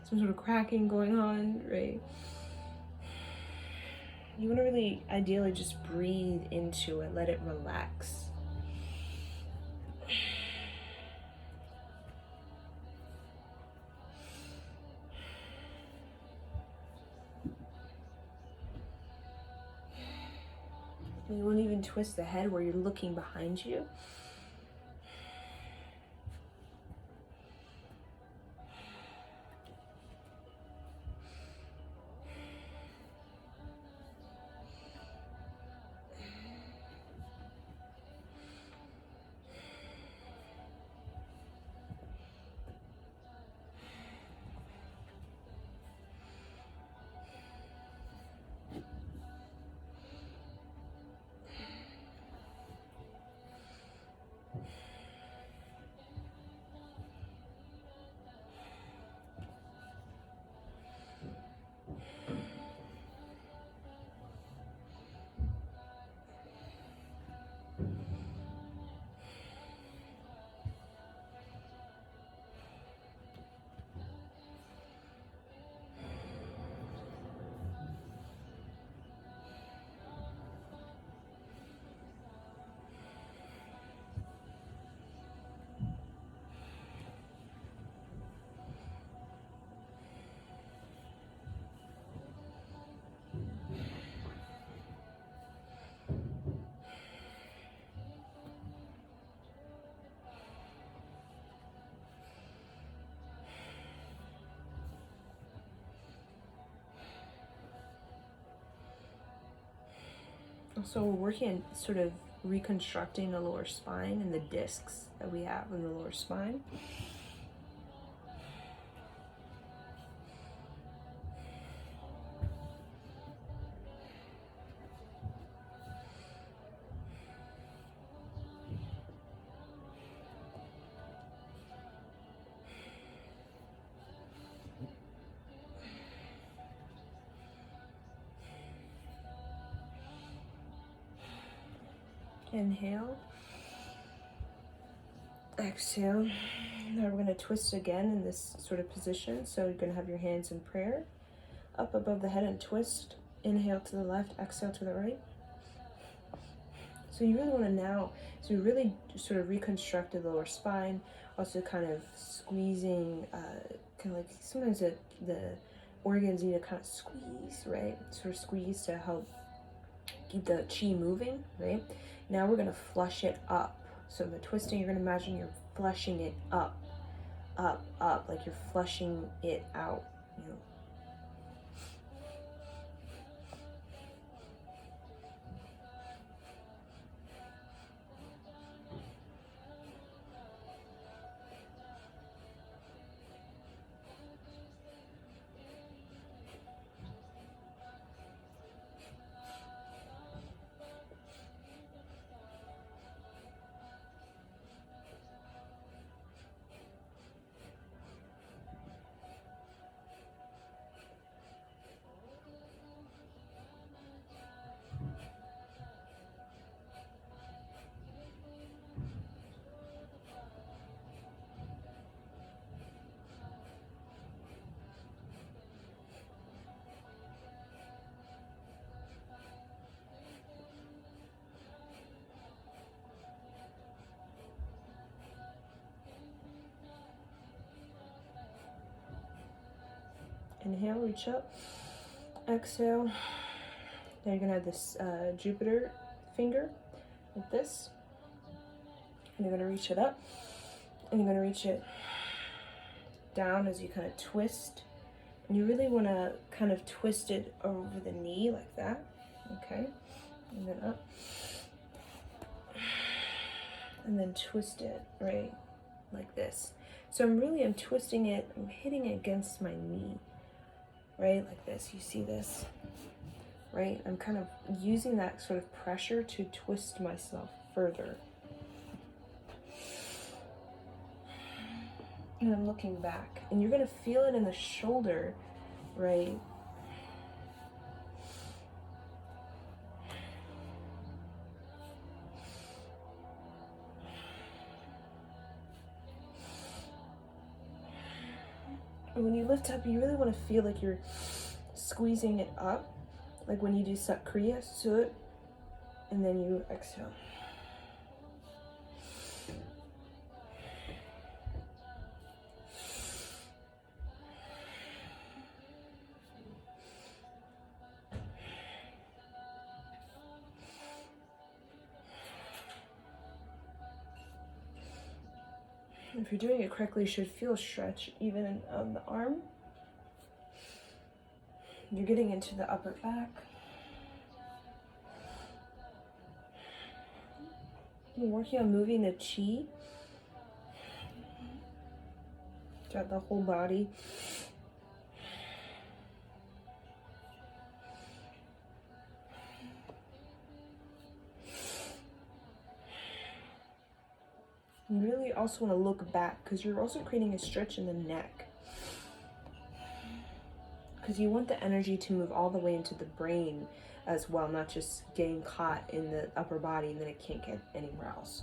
sort of cracking going on, right? You want to really, ideally, just breathe into it, let it relax. You won't even twist the head where you're looking behind you. So we're working on sort of reconstructing the lower spine and the discs that we have in the lower spine. Inhale. Exhale. Now we're going to twist again in this sort of position. So you're going to have your hands in prayer up above the head and twist. Inhale to the left, exhale to the right. So you really want to now, so you really sort of reconstructed the lower spine, also kind of squeezing, kind of like sometimes the organs need to kind of squeeze, right? Sort of squeeze to help keep the chi moving, right? Now we're going to flush it up. So the twisting, you're going to imagine you're flushing it up, like you're flushing it out, you know. Inhale, reach up. Exhale. Now you're going to have this Jupiter finger like this. And you're going to reach it up. And you're going to reach it down as you kind of twist. And you really want to kind of twist it over the knee like that. Okay. And then up. And then twist it right like this. So I'm twisting it. I'm hitting it against my knee. Right, like this, you see this, right? I'm kind of using that sort of pressure to twist myself further. And I'm looking back, and you're gonna feel it in the shoulder, right? And when you lift up, you really want to feel like you're squeezing it up, like when you do Sakriya, Sut, and then you exhale. If you're doing it correctly, you should feel a stretch even on the arm. You're getting into the upper back. You're working on moving the chi throughout the whole body. You really also want to look back because you're also creating a stretch in the neck. Because you want the energy to move all the way into the brain as well, not just getting caught in the upper body and then it can't get anywhere else.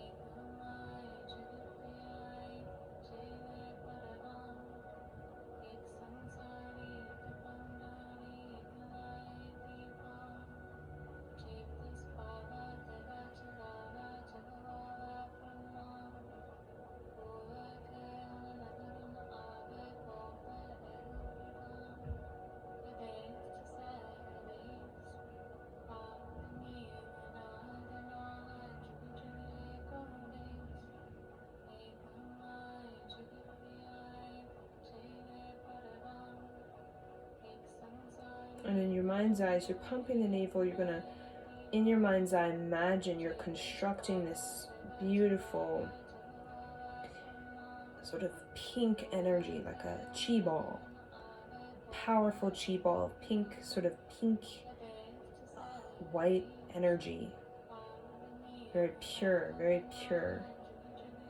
mind's eye, as you're pumping the navel, you're going to, in your mind's eye, imagine you're constructing this beautiful sort of pink energy, like a chi ball, powerful chi ball, pink, sort of pink white energy, very pure,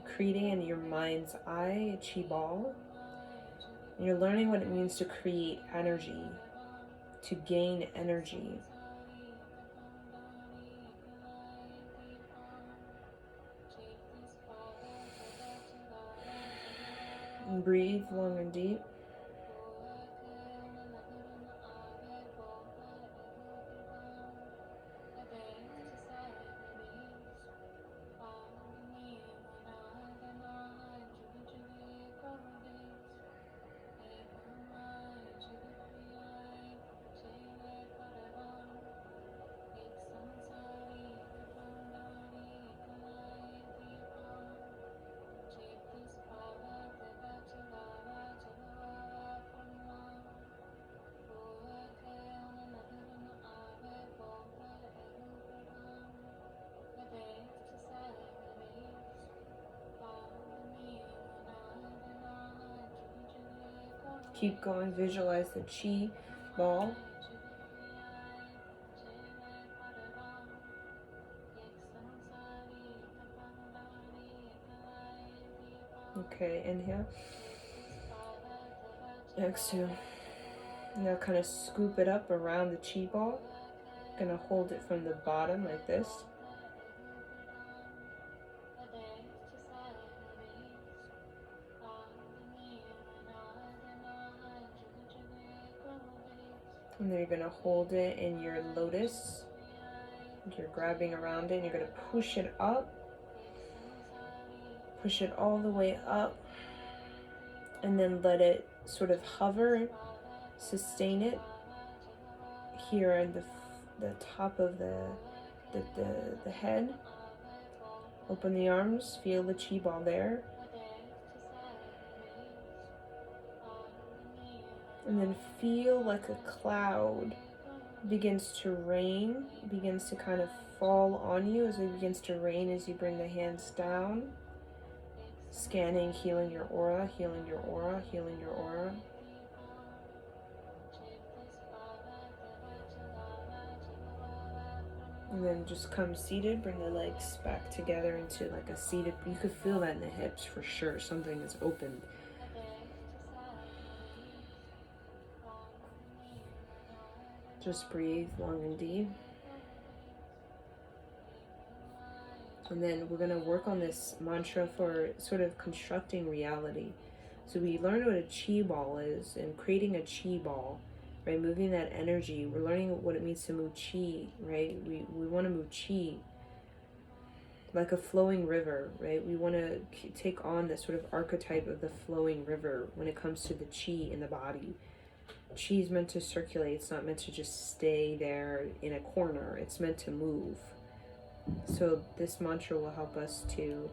creating in your mind's eye a chi ball. And you're learning what it means to create energy, to gain energy. And breathe long and deep. Keep going, visualize the chi ball. Okay, inhale. Exhale. Now kind of scoop it up around the chi ball. Gonna hold it from the bottom like this. And then you're gonna hold it in your lotus. You're grabbing around it and you're gonna push it up. Push it all the way up. And then let it sort of hover, sustain it here in the top of the head. Open the arms, feel the chi ball there. And then feel like a cloud begins to rain, begins to kind of fall on you as it begins to rain as you bring the hands down. Scanning, healing your aura, healing your aura, healing your aura. And then just come seated, bring the legs back together into like a seated, you could feel that in the hips for sure, something is opened. Just breathe long and deep. And then we're going to work on this mantra for sort of constructing reality. So we learned what a chi ball is and creating a chi ball, right? Moving that energy. We're learning what it means to move chi, right? We want to move chi like a flowing river, right? We want to take on this sort of archetype of the flowing river when it comes to the chi in the body. Chi is meant to circulate. It's not meant to just stay there in a corner. It's meant to move. So this mantra will help us to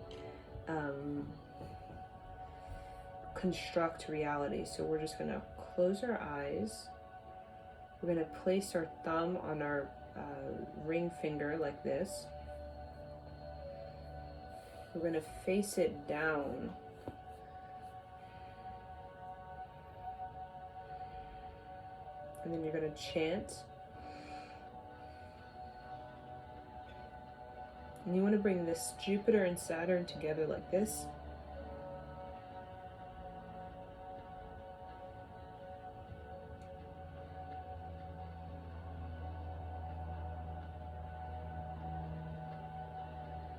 construct reality. So we're just going to close our eyes. We're going to place our thumb on our ring finger like this. We're going to face it down. And then you're going to chant. And you want to bring this Jupiter and Saturn together like this.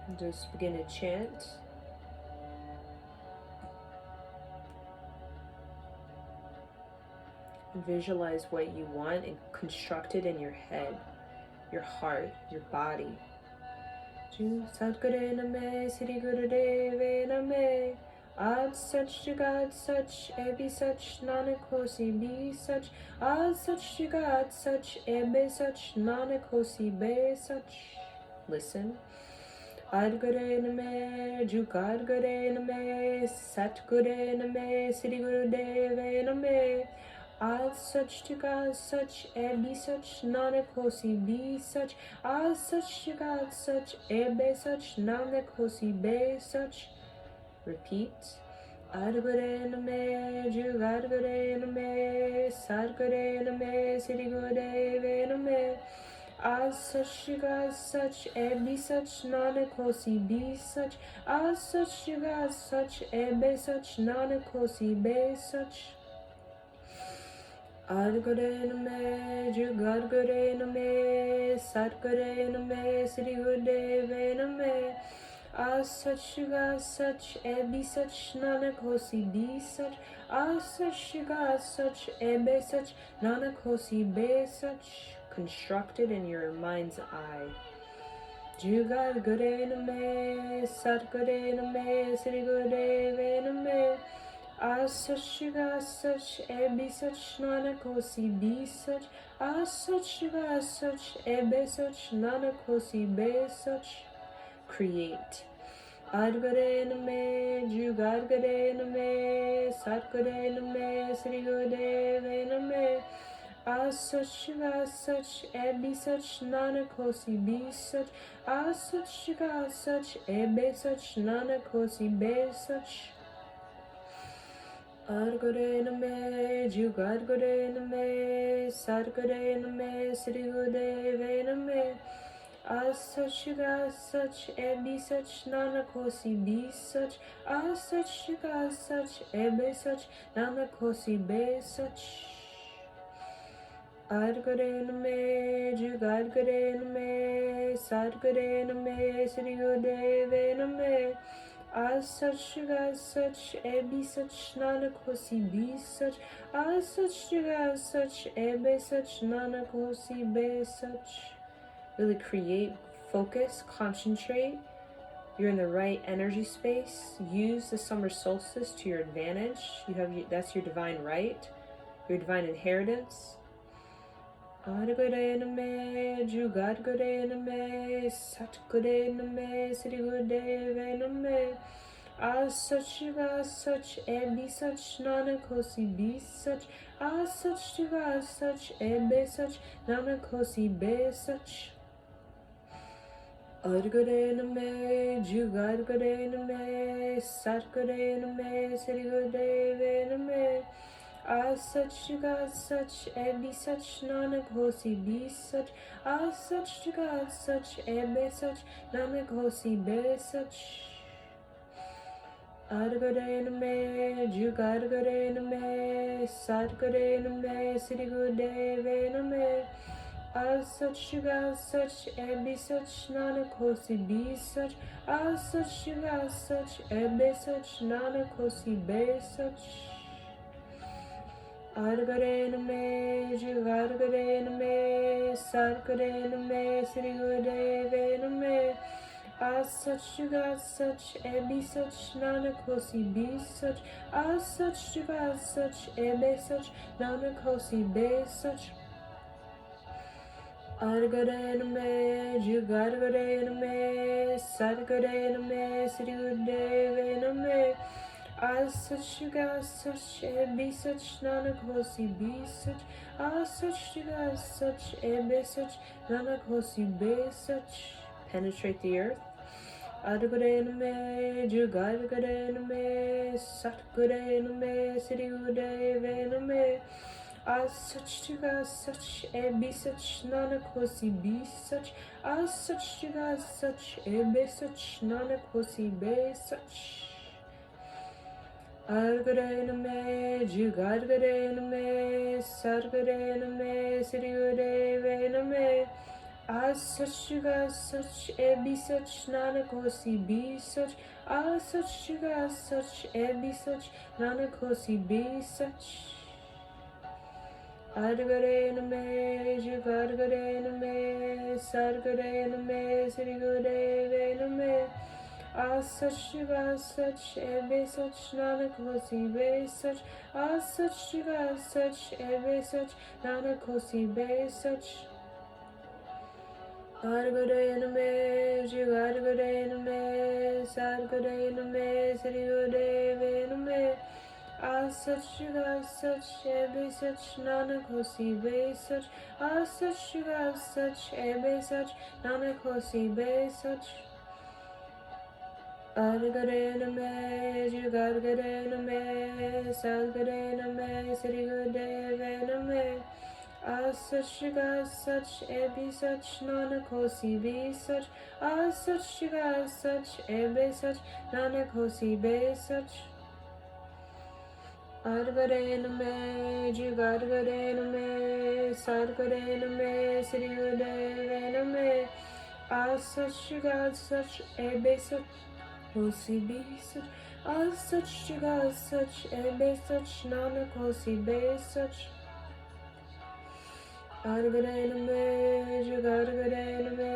And just begin to chant. And visualize what you want and construct it in your head, your heart, your body. Sadguru Name, Sri Guru Deve Name, Ad Sach Jagat Sach, Ebi Sach, Nanak Hosi Be Sach, Ad Sach Jagat Sach, Ebe Sach, Nanak Hosi Be Sach. Listen. Ad Guru Name, Jugad Guru Name, Sat Guru Name, Sri Guru Deve Name, As such to God, such, and be such, Nanak Hosi, be such, as such to God, such, and be such, Nanak Hosi, be such. Repeat. Adgore Name, Jugadgore Name, Sadgore Name, Siddhigore Name. As such to God, such, and be such, Nanak Hosi, be such, as such to God, such, and be such, Nanak Hosi, be such. Adgore Name, Jugadgore Name, Sadgore Name, Siddhigore Name. As such to God, such, and be such, Nanak Hosi, be such, as such to God, such, and be such, Nanak Hosi, be such. Constructed in your mind's eye. Jugad Gure Name, Sat Gure Name, Siddhi Gure Name. As such to God, such, and be such, Nanak Hosi, be such, as such to God, such, and be such, Nanak Hosi, be such. Create. Adgore Name, Jugadgore Name, Satgore Name, Siddhigore Name. As such to God, such, and be such, Nanak Hosi, be such, as such to God, such, and be such, Nanak Hosi, be such. Adgore Name, Jugadgore Name, Satgore Name, Siddhigore Name. As such to God, such, and be such, Nanak Hosi, be such, as such to God, such, and be such, Nanak Hosi, be such. Adgore Name, Jugadgore Name, Satgore Name, Siddhigore Name. As such to God, such, and be such, Nanak Hosi, be such, as such to God, such, and be such, Nanak Hosi, be such. Really create, focus, concentrate. You're in the right energy space. Use the summer solstice to your advantage. That's your divine right, your divine inheritance. Adgore Name, Jugadgore Name, Satgore Name, Siddhigore Name. As such to God, such, and be such, Nanak Hosi, be such, as such to God, such, and be such, Nanak Hosi, be such. Adgore Name, Jugadgore Name, Satgore Name, Siddhigore Name. As such to God, such, and be such, Nanak Hosi, be such, as such to God, such, and be such, Nanak Hosi, be such. Adgore Name, Jugadgore Name, Satgore Name, Siddhigore Name. As such to God, such, and be such, Nanak Hosi, be such, as such to God, such, and be such, Nanak Hosi, be such. Adgore Name, Jugadgore Name, Satgore Name, Siddhigore Name. As such to God, such, and be such, Nanak Hosi, be such, as such to God, such, and be such, Nanak Hosi, be such. Adgore Name, Jugadgore Name, Satgore Name, Siddhigore Name. As such to God, such, and be such, Nanak Hosi, be such, as such to God, such, and be such, Nanak Hosi, be such. Penetrate the earth. Adgore Name, Jugadgore Name, Satgore Name, Siddhigore Name. As such to God, such, and be such, Nanak Hosi, be such, as such to God, such, and be such, Nanak Hosi, be such. Adgore Name, Jugadgore Name, Satgore Name, Siddhigore Name. As such to God, such, and be such, Nanak Hosi, be such, as such to God, such, and be such, Nanak Hosi, be such. Adgore Name, Jugadgore Name, Satgore Name, Siddhigore Name. As such to God, such, and be such, Nanak Hosi, be such, as such to God, such, and be such, Nanak Hosi, be such. Adgore Name, Jugadgore Name, Satgore Name, Siddhigore Name. As Such Jugat Such Ebe Such Nanak Hosi Be Such Such Jugat Such Ebe Such Nanak Hosi Be Such Adgadaname Jugadgadaname Sadgadaname Siddhigadevaname Such Jugat Such Ebe Such Nanak Hosi Be Such Such Jugat Such Ebe Such Nanak Hosi Be Such Adgadaname Jugadgadaname Sadgadaname Siddhigadevaname Such Jugat Such Ebe Such Hosi Be Such Such Jugat Such Ebe Such Nanak Hosi Be Such Adgadaname Jugadgadaname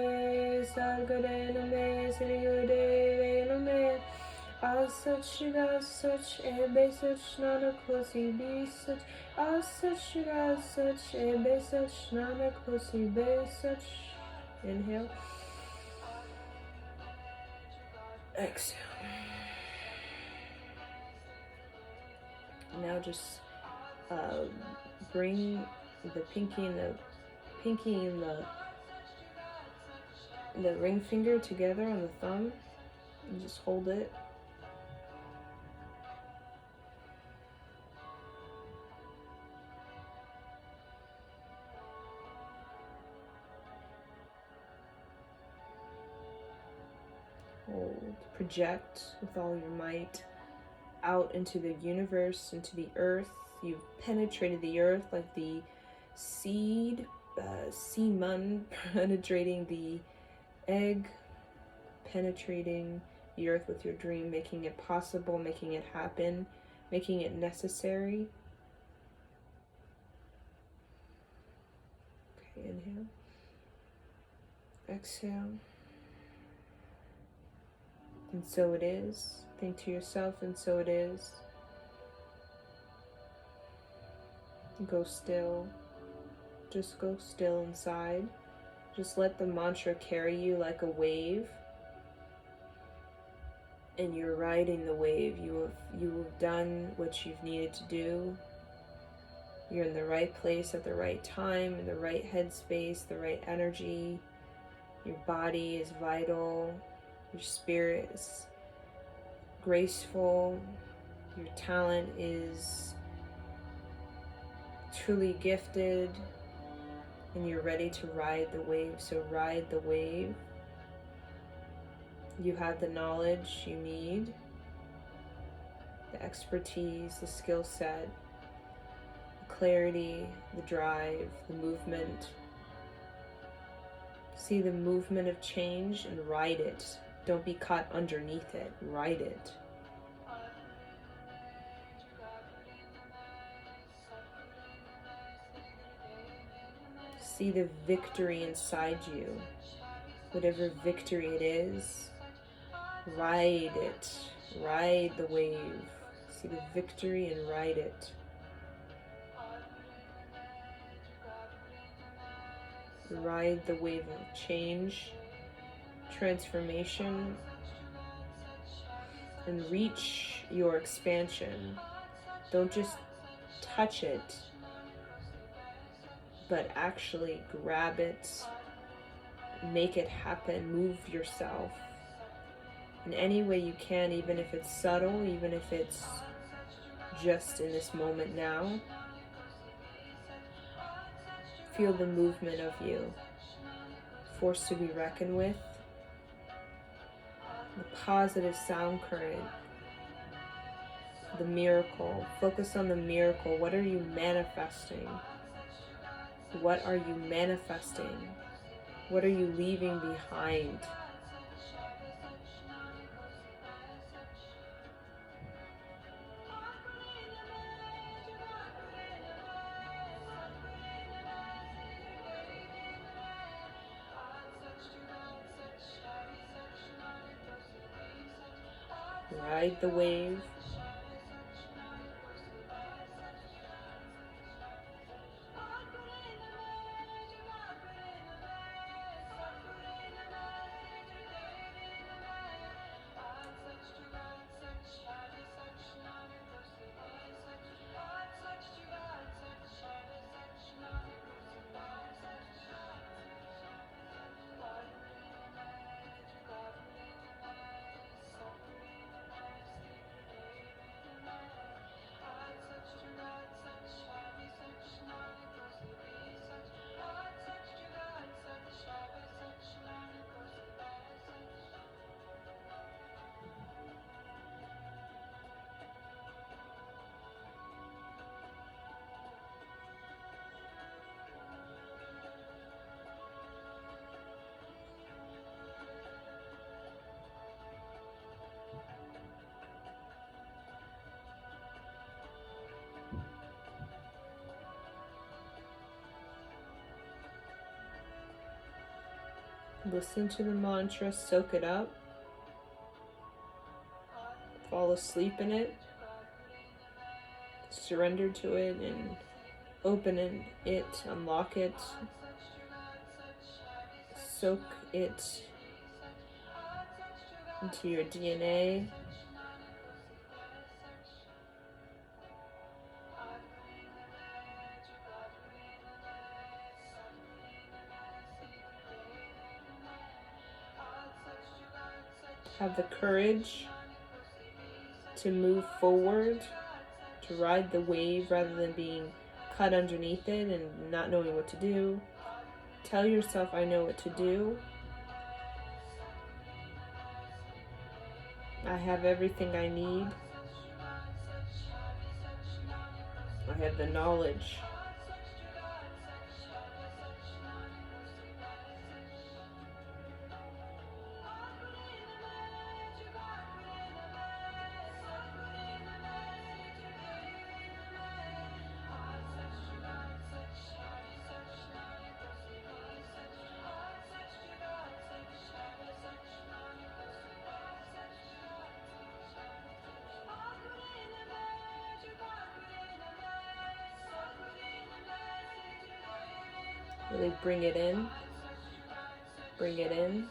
Sadgadaname Siddhigadevaname Such Jugat Such Ebe Such Nanak Hosi Be Such Such Jugat Such Ebe Such Nanak Hosi Be Such. Inhale. Exhale. Now just bring the pinky and the ring finger together on the thumb and just hold it. Hold. Project with all your might out into the universe, into the earth. You've penetrated the earth like the seed mun penetrating the egg, penetrating the earth with your dream, making it possible, making it happen, making it necessary. Okay, inhale. Exhale. And so it is. Think to yourself, and so it is. Go still. Just go still inside. Just let the mantra carry you like a wave. And you're riding the wave. You have done what you've needed to do. You're in the right place at the right time, in the right headspace, the right energy. Your body is vital. Your spirit is graceful. Your talent is truly gifted. And you're ready to ride the wave. So ride the wave. You have the knowledge you need, the expertise, the skill set, the clarity, the drive, the movement. See the movement of change and ride it. Don't be caught underneath it. Ride it. See the victory inside you. Whatever victory it is, ride it. Ride the wave. See the victory and ride it. Ride the wave of change, transformation, and reach your expansion. Don't just touch it, but actually grab it, make it happen, move yourself in any way you can, even if it's subtle, even if it's just in this moment now. Feel the movement of you, force to be reckoned with, the positive sound current, the miracle. Focus on the miracle. What are you manifesting? What are you manifesting? What are you leaving behind? Ride the wave. Listen to the mantra, soak it up, fall asleep in it, surrender to it, and open it, unlock it, soak it into your DNA. Have the courage to move forward, to ride the wave rather than being cut underneath it and not knowing what to do. Tell yourself, I know what to do. I have everything I need. I have the knowledge. Really bring it in. Bring it in.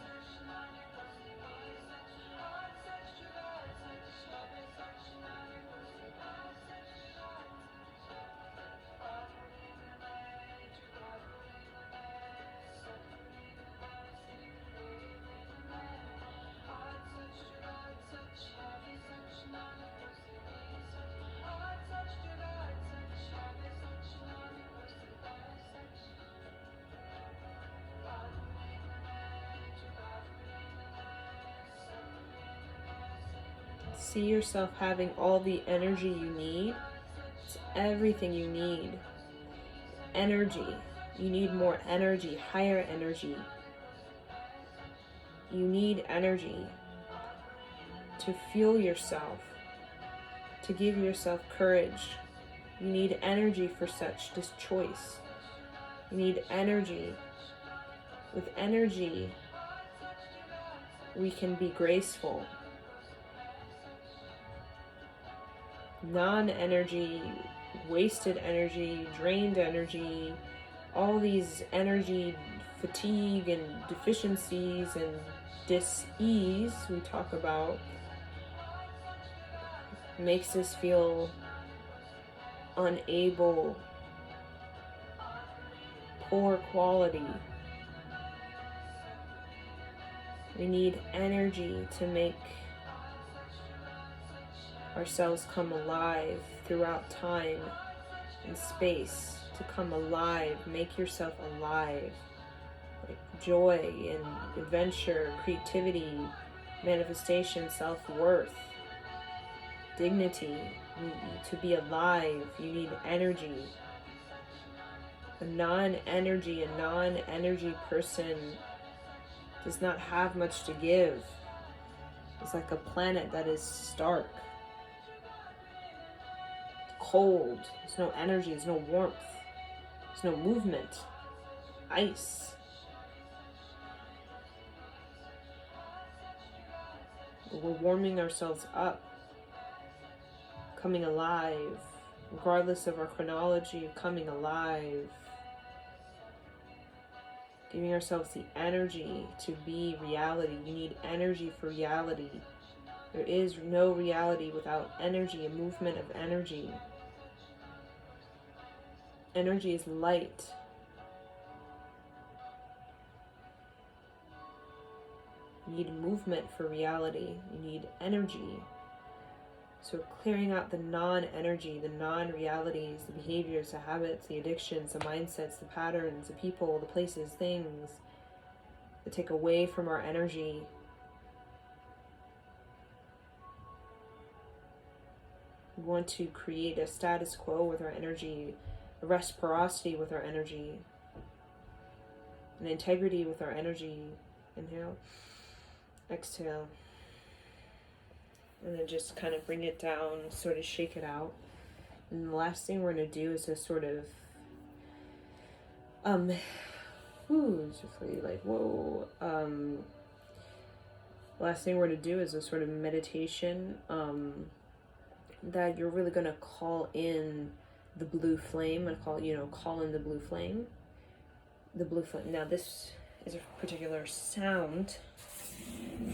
See yourself having all the energy you need. It's everything you need. Energy. You need more energy, higher energy. You need energy to fuel yourself, to give yourself courage. You need energy for such this choice. You need energy. With energy, we can be graceful. Non-energy, wasted energy, drained energy, all these energy fatigue and deficiencies and dis-ease we talk about makes us feel unable, poor quality. We need energy to make ourselves come alive throughout time and space, to come alive, make yourself alive. Like joy and adventure, creativity, manifestation, self-worth, dignity. To be alive, you need energy. A non-energy person does not have much to give. It's like a planet that is stark, cold. There's no energy, there's no warmth, there's no movement. Ice. We're warming ourselves up, coming alive, regardless of our chronology of coming alive. Giving ourselves the energy to be reality. You need energy for reality. There is no reality without energy, a movement of energy. Energy is light. You need movement for reality. You need energy. So clearing out the non-energy, the non-realities, the behaviors, the habits, the addictions, the mindsets, the patterns, the people, the places, things that take away from our energy. We want to create a status quo with our energy, a reciprocity with our energy, an integrity with our energy. Inhale, exhale. And then just kind of bring it down, sort of shake it out. And the last thing we're going to do is just sort of Just like, whoa. Last thing we're going to do is a sort of meditation that you're really going to call in the blue flame and call in the blue flame. The blue flame. Now this is a particular sound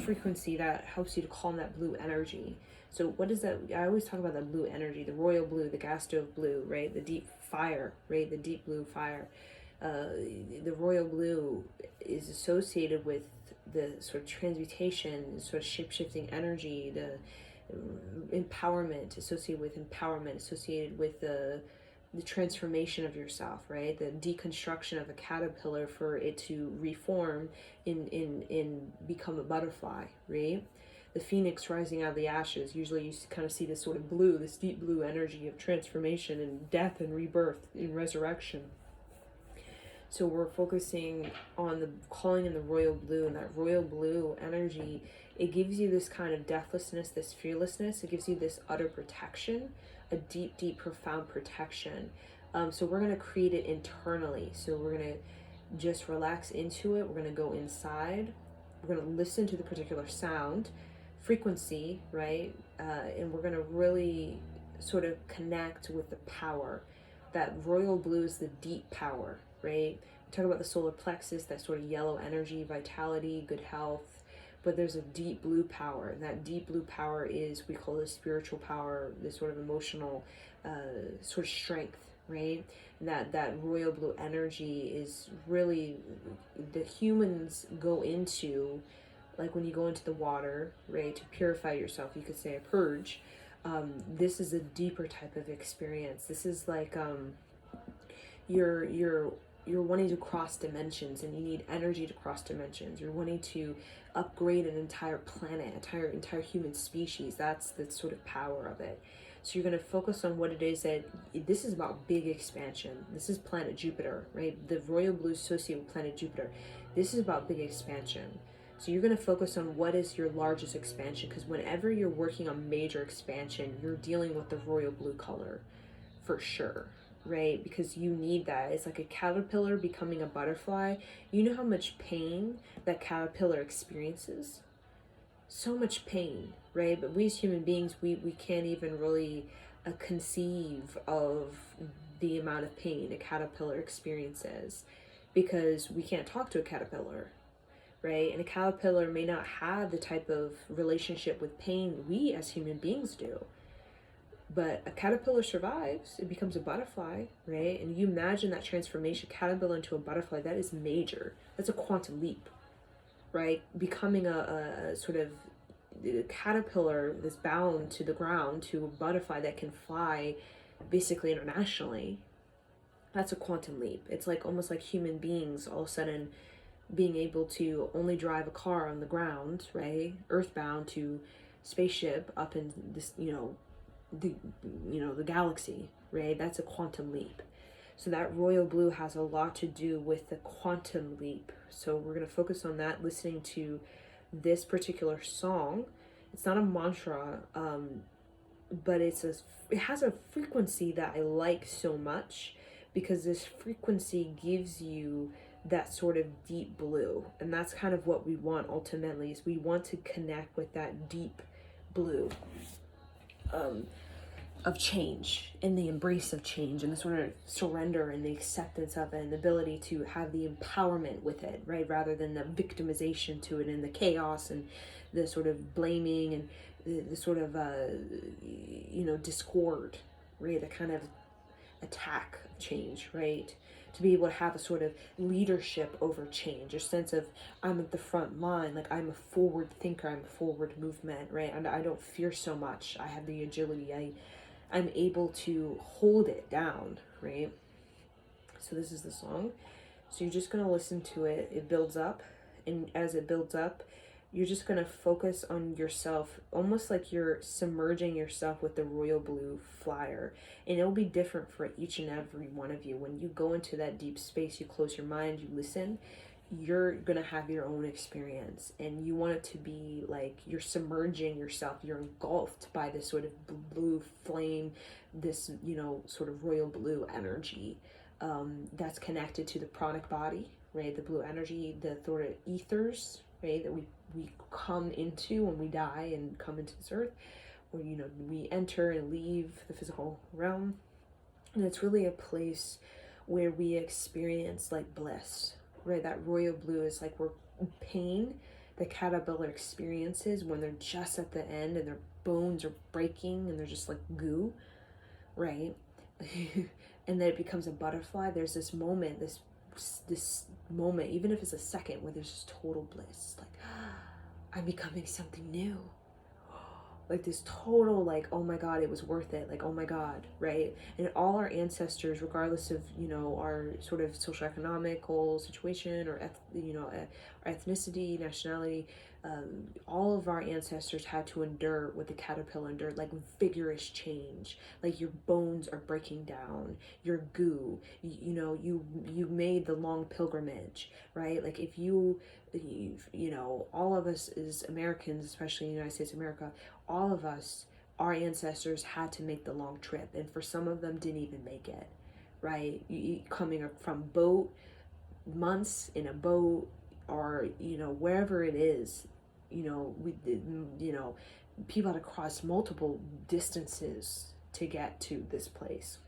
frequency that helps you to calm that blue energy. So what is that? I always talk about the blue energy, the royal blue, the gas stove blue, right? The deep fire, right? The deep blue fire. The royal blue is associated with the sort of transmutation, sort of shape-shifting energy, the empowerment, associated with the transformation of yourself, right? The deconstruction of a caterpillar for it to reform in become a butterfly, right? The phoenix rising out of the ashes. Usually you kind of see this sort of blue, this deep blue energy of transformation and death and rebirth and resurrection. So we're focusing on the calling in the royal blue, and that royal blue energy, it gives you this kind of deathlessness, this fearlessness. It gives you this utter protection, a deep, deep, profound protection. So we're going to create it internally. So we're going to just relax into it. We're going to go inside. We're going to listen to the particular sound, frequency, right? And we're going to really sort of connect with the power. That royal blue is the deep power, right? We talk about the solar plexus, that sort of yellow energy, vitality, good health, but there's a deep blue power, and that deep blue power is, we call it spiritual power, this sort of emotional sort of strength, right? And that royal blue energy is really, the humans go into, like when you go into the water, right, to purify yourself, you could say a purge. This is a deeper type of experience. This is like you're wanting to cross dimensions, and you need energy to cross dimensions. You're wanting to upgrade an entire planet, entire human species. That's the sort of power of it. So you're going to focus on what it is that this is about: big expansion. This is planet Jupiter, right? The royal blue associated with planet Jupiter. This is about big expansion. So you're going to focus on what is your largest expansion, because whenever you're working on major expansion, you're dealing with the royal blue color for sure, right? Because you need that. It's like a caterpillar becoming a butterfly. You know how much pain that caterpillar experiences? So much pain, right? But we as human beings, we can't even really conceive of the amount of pain a caterpillar experiences, because we can't talk to a caterpillar, right? And a caterpillar may not have the type of relationship with pain we as human beings do. But a caterpillar survives, it becomes a butterfly, right? And you imagine that transformation, caterpillar into a butterfly, that is major. That's a quantum leap, right? Becoming a sort of caterpillar that's bound to the ground to a butterfly that can fly basically internationally. That's a quantum leap. It's like almost like human beings all of a sudden being able to only drive a car on the ground, right? Earthbound to spaceship up in this, the galaxy, right? That's a quantum leap. So that royal blue has a lot to do with the quantum leap. So we're going to focus on that, listening to this particular song. It's not a mantra, but it has a frequency that I like so much, because this frequency gives you that sort of deep blue. And that's kind of what we want ultimately, is we want to connect with that deep blue of change, and the embrace of change, and the sort of surrender and the acceptance of it, and the ability to have the empowerment with it, right? Rather than the victimization to it, and the chaos and the sort of blaming and the sort of discord, right? The kind of attack of change, right? To be able to have a sort of leadership over change, a sense of I'm at the front line, like I'm a forward thinker, I'm a forward movement, right? And I don't fear so much. I have the agility. I'm able to hold it down, right? So this is the song. So you're just going to listen to it. It builds up. And as it builds up, you're just going to focus on yourself, almost like you're submerging yourself with the royal blue flyer. And it'll be different for each and every one of you. When you go into that deep space, you close your mind, you listen, you're going to have your own experience. And you want it to be like you're submerging yourself. You're engulfed by this sort of blue flame, this, sort of royal blue energy that's connected to the pranic body, right? The blue energy, the sort of ethers, right, that we come into when we die and come into this earth, or, you know, we enter and leave the physical realm. And it's really a place where we experience like bliss, right? That royal blue is like we're pain the caterpillar experiences when they're just at the end and their bones are breaking and they're just like goo, right? And then it becomes a butterfly. There's this moment, this moment, even if it's a second, where there's just total bliss, like I'm becoming something new, like this total, like, oh my God, it was worth it, like, oh my God, right? And all our ancestors, regardless of, you know, our sort of social economical situation or our ethnicity, nationality, all of our ancestors had to endure what the caterpillar endured, like vigorous change. Like your bones are breaking down, your goo, you made the long pilgrimage, right? Like if you know, all of us as Americans, especially in the United States of America, all of us, our ancestors had to make the long trip, and for some of them didn't even make it, right? You coming from boat, months in a boat, or, you know, wherever it is, you know, people had to cross multiple distances to get to this place,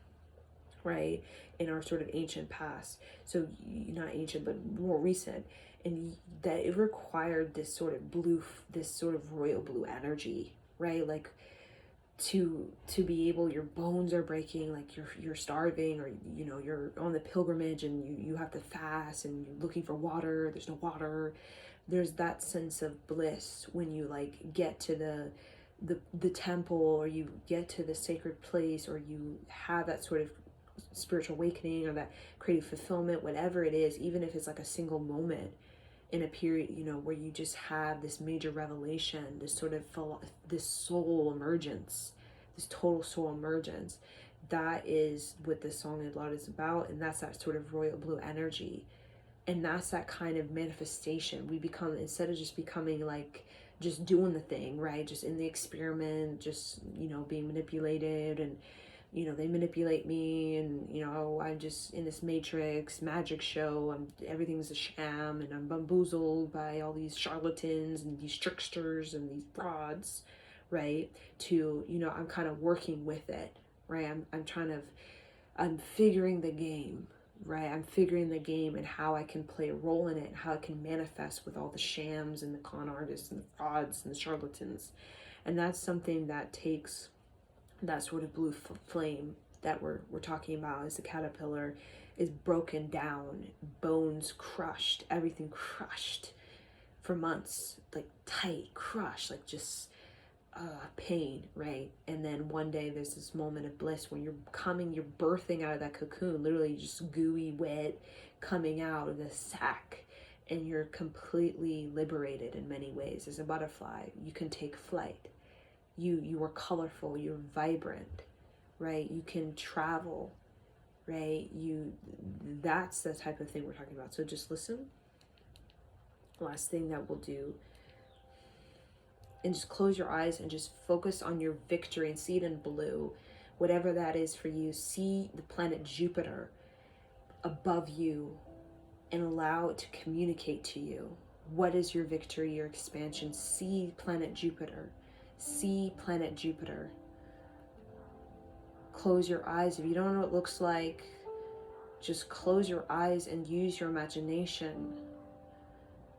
right? In our sort of ancient past. So not ancient, but more recent. And that it required this sort of royal blue energy, right? Like to be able, your bones are breaking, like you're starving, or, you know, you're on the pilgrimage and you have to fast and you're looking for water, there's no water. There's that sense of bliss when you like get to the temple, or you get to the sacred place, or you have that sort of spiritual awakening or that creative fulfillment, whatever it is, even if it's like a single moment in a period, you know, where you just have this major revelation, this sort of this soul emergence, this total soul emergence. That is what this song a lot is about, and that's that sort of royal blue energy. And that's that kind of manifestation. We become, instead of just becoming like just doing the thing, right, just in the experiment, just, you know, being manipulated, and, you know, they manipulate me, and, you know, I'm just in this matrix magic show, everything's a sham, and I'm bamboozled by all these charlatans and these tricksters and these frauds, right? To, you know, I'm kind of working with it, right? I'm figuring the game, right? I'm figuring the game and how I can play a role in it, and how it can manifest with all the shams and the con artists and the frauds and the charlatans. And that's something that takes that sort of blue flame that we're talking about, as the caterpillar is broken down, bones crushed, everything crushed for months, like tight, crushed, like just pain, right? And then one day there's this moment of bliss when you're birthing out of that cocoon, literally just gooey, wet, coming out of the sack, and you're completely liberated in many ways. As a butterfly, you can take flight. You are colorful, you're vibrant, right? You can travel, right? That's the type of thing we're talking about. So just listen. Last thing that we'll do, and just close your eyes and just focus on your victory and see it in blue, whatever that is for you. See the planet Jupiter above you and allow it to communicate to you. What is your victory, your expansion? See planet Jupiter. See planet Jupiter. Close your eyes. If you don't know what it looks like, just close your eyes and use your imagination.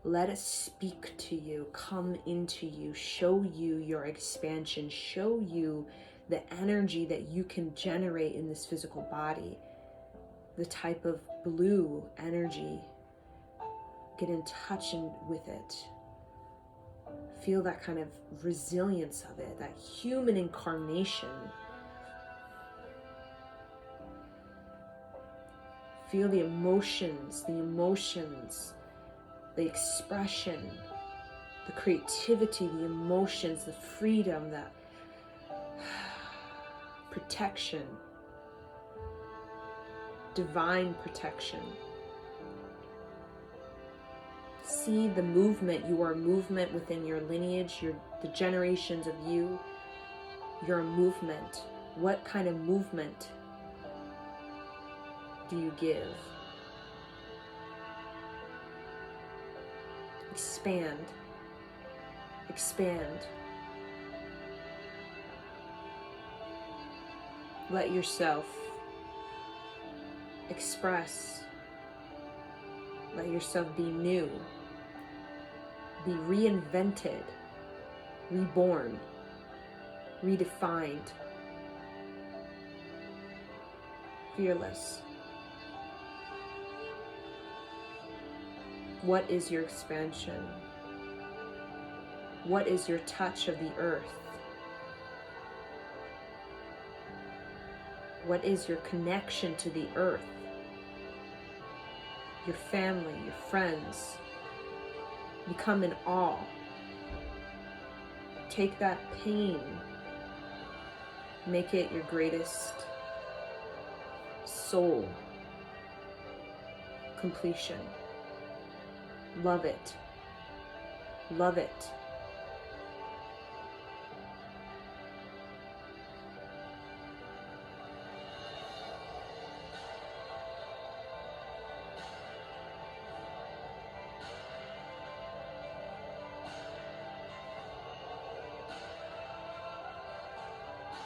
Let it speak to you, come into you, show you your expansion, show you the energy that you can generate in this physical body, the type of blue energy. Get in touch with it. Feel that kind of resilience of it, that human incarnation. Feel the emotions, the expression, the creativity, the emotions, the freedom, the protection, divine protection. See the movement. You are a movement within your lineage, the generations of you. You're a movement. What kind of movement do you give? Expand. Expand. Let yourself express. Let yourself be new. Be reinvented, reborn, redefined, fearless. What is your expansion? What is your touch of the earth? What is your connection to the earth? Your family, your friends. Become in awe. Take that pain, make it your greatest soul completion. Love it. Love it.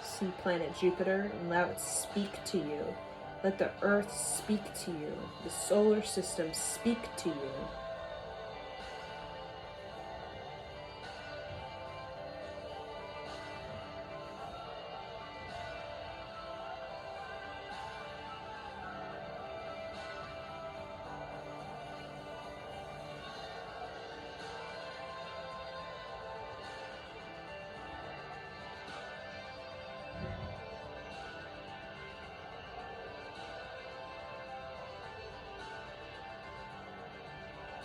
See planet Jupiter and allow it speak to you. Let the earth speak to you. The solar system speak to you.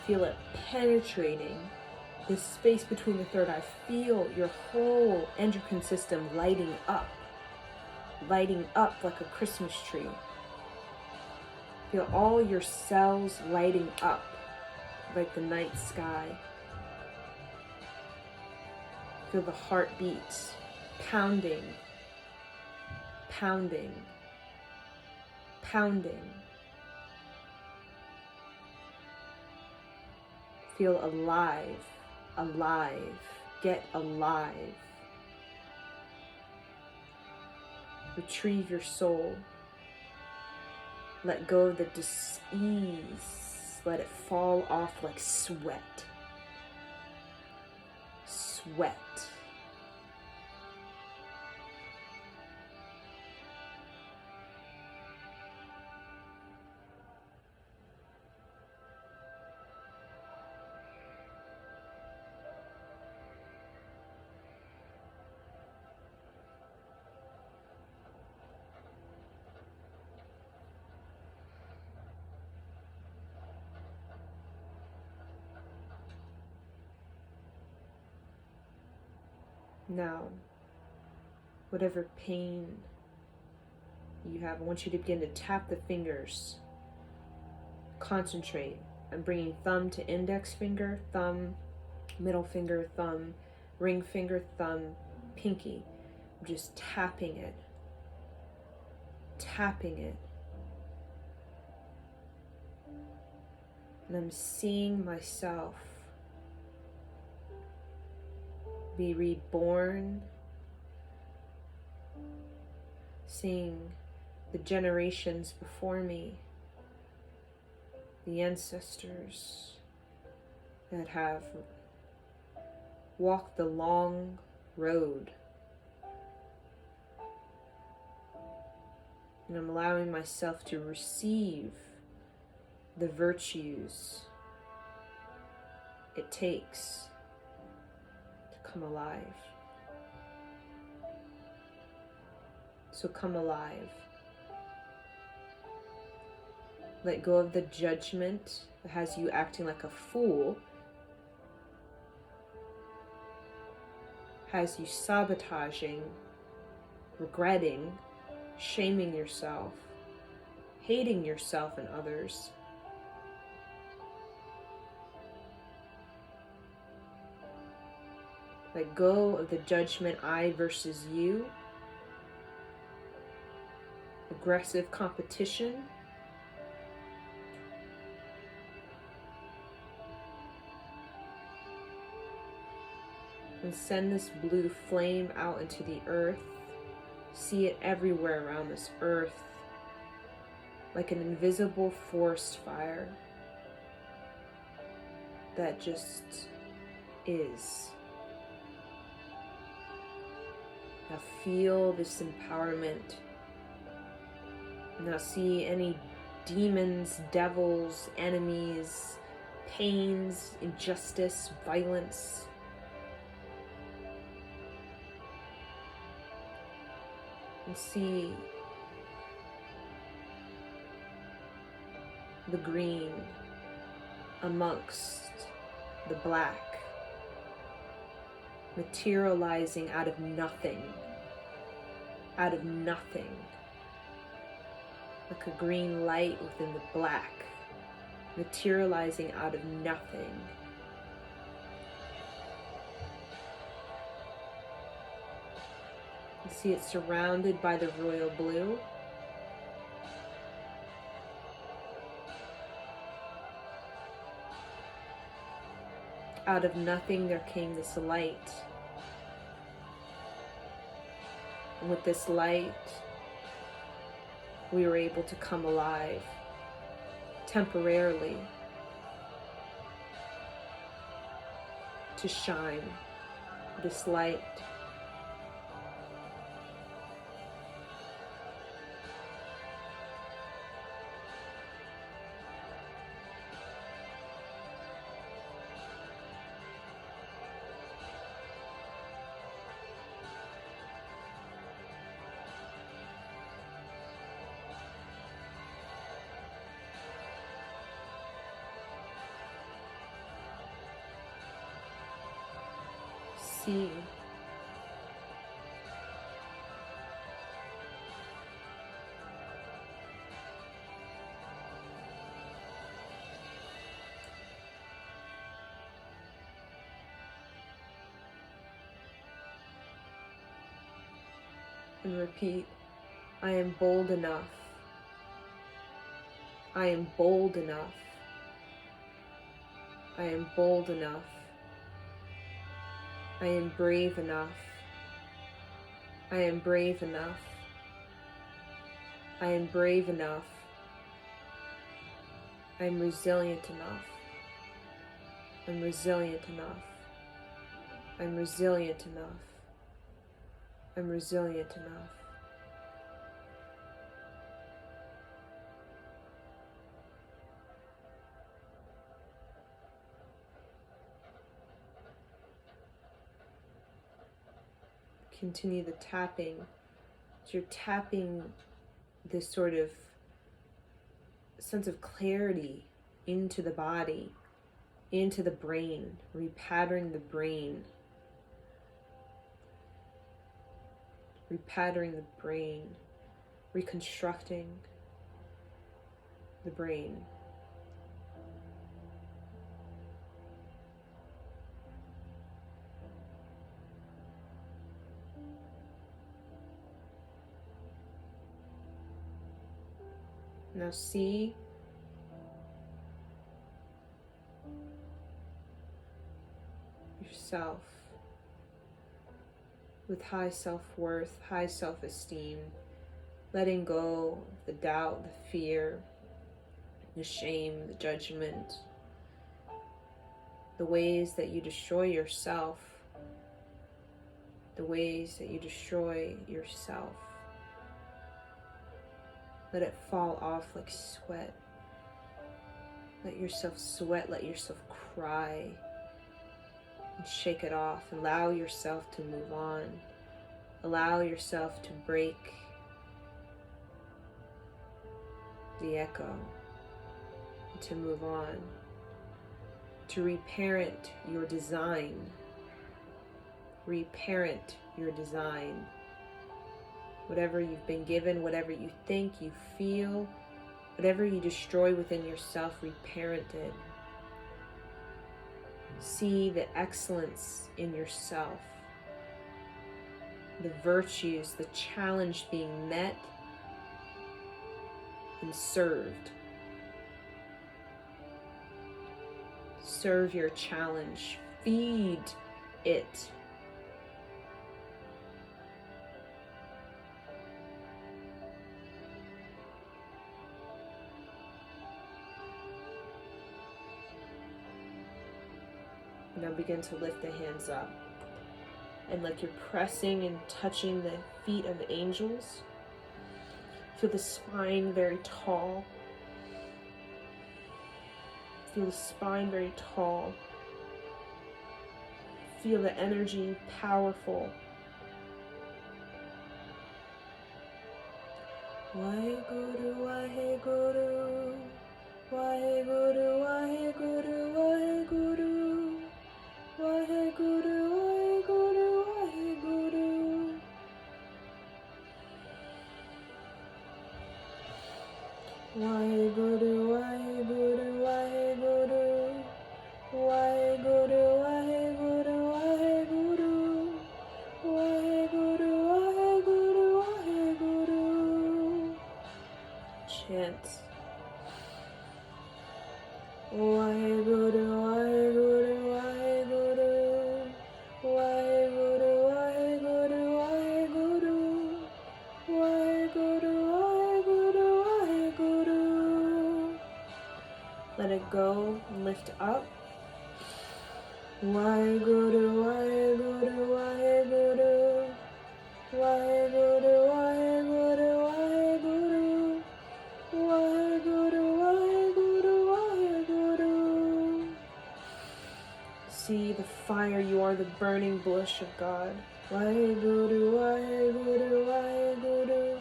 Feel it penetrating the space between the third eye. Feel your whole endocrine system lighting up like a Christmas tree. Feel all your cells lighting up like the night sky. Feel the heartbeats pounding, pounding, pounding. Feel alive, alive, get alive. Retrieve your soul. Let go of the dis-ease. Let it fall off like sweat. Sweat. Now, whatever pain you have, I want you to begin to tap the fingers. Concentrate. I'm bringing thumb to index finger, thumb, middle finger, thumb, ring finger, thumb, pinky. I'm just tapping it. Tapping it. And I'm seeing myself be reborn, seeing the generations before me, the ancestors that have walked the long road. And I'm allowing myself to receive the virtues it takes to come alive. So come alive. Let go of the judgment that has you acting like a fool, has you sabotaging, regretting, shaming yourself, hating yourself and others. Let go of the judgment, I versus you, aggressive competition, and send this blue flame out into the earth. See it everywhere around this earth, like an invisible forest fire that just is. Now feel this empowerment. Now see any demons, devils, enemies, pains, injustice, violence. And see the green amongst the black, materializing out of nothing, like a green light within the black, materializing out of nothing. You see it surrounded by the royal blue. Out of nothing there came this light. And with this light, we were able to come alive temporarily, to shine this light. See and repeat, I am bold enough. I am bold enough. I am bold enough. I am brave enough. I am brave enough. I am brave enough. I am resilient enough. I'm resilient enough. I'm resilient enough. I'm resilient enough. Continue the tapping. So you're tapping this sort of sense of clarity into the body, into the brain, repattering the brain. Repattering the brain, reconstructing the brain. Now see yourself with high self-worth, high self-esteem, letting go of the doubt, the fear, the shame, the judgment, the ways that you destroy yourself, the ways that you destroy yourself. Let it fall off like sweat. Let yourself sweat, let yourself cry, and shake it off. Allow yourself to move on. Allow yourself to break the echo, to move on, to reparent your design. Reparent your design. Whatever you've been given, whatever you think, you feel, whatever you destroy within yourself, reparent it. See the excellence in yourself, the virtues, the challenge being met and served. Serve your challenge, feed it, Now begin to lift the hands up. And like you're pressing and touching the feet of angels. Feel the spine very tall. Feel the spine very tall. Feel the energy powerful. Waheguru, Waheguru, Waheguru, Waheguru, Waheguru, Waheguru, Waheguru, Waheguru. Waheguru, Waheguru, Waheguru, Waheguru, Waheguru, Waheguru, Waheguru, Waheguru, Waheguru. Chant. Waheguru, Waheguru, Waheguru, Waheguru, Waheguru, Waheguru, Waheguru, Waheguru, Waheguru. Let it go, lift up. Waheguru, Waheguru, Waheguru, Waheguru, Waheguru, Waheguru, Waheguru, Waheguru, Waheguru. See the fire, you are the burning bush of God. Waheguru, Waheguru, Waheguru,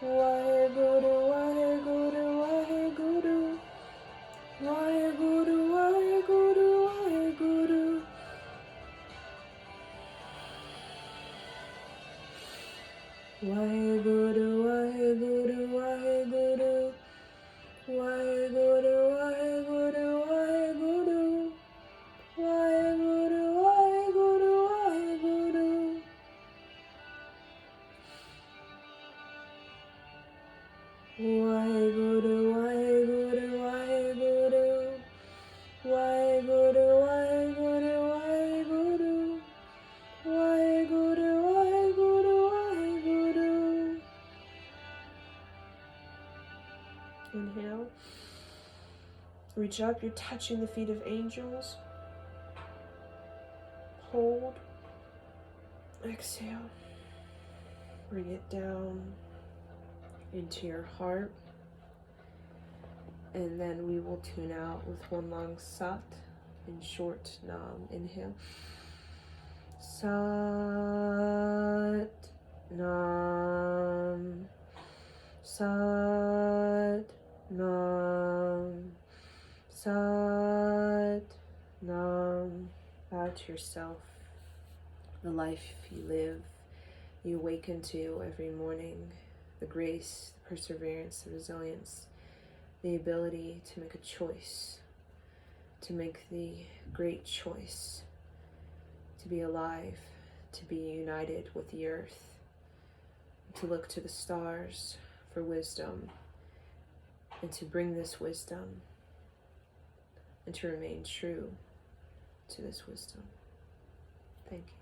Waheguru, Waheguru, Waheguru, Waheguru, Waheguru, Waheguru. Waheguru, Waheguru, Waheguru, Waheguru, Waheguru, Waheguru, Waheguru, Waheguru, Waheguru. Waheguru, Waheguru, Waheguru, Waheguru, Waheguru, Waheguru, Waheguru, Waheguru, Waheguru. Inhale. Reach up, you're touching the feet of angels. Hold. Exhale. Bring it down into your heart. And then we will tune out with one long sat in short nam. Inhale. Sat nam. Sat nam. Sat nam. Bow to yourself, the life you live, you awaken to every morning, the grace, the perseverance, the resilience, the ability to make a choice, to make the great choice, to be alive, to be united with the earth, to look to the stars for wisdom, and to bring this wisdom, and to remain true to this wisdom. Thank you.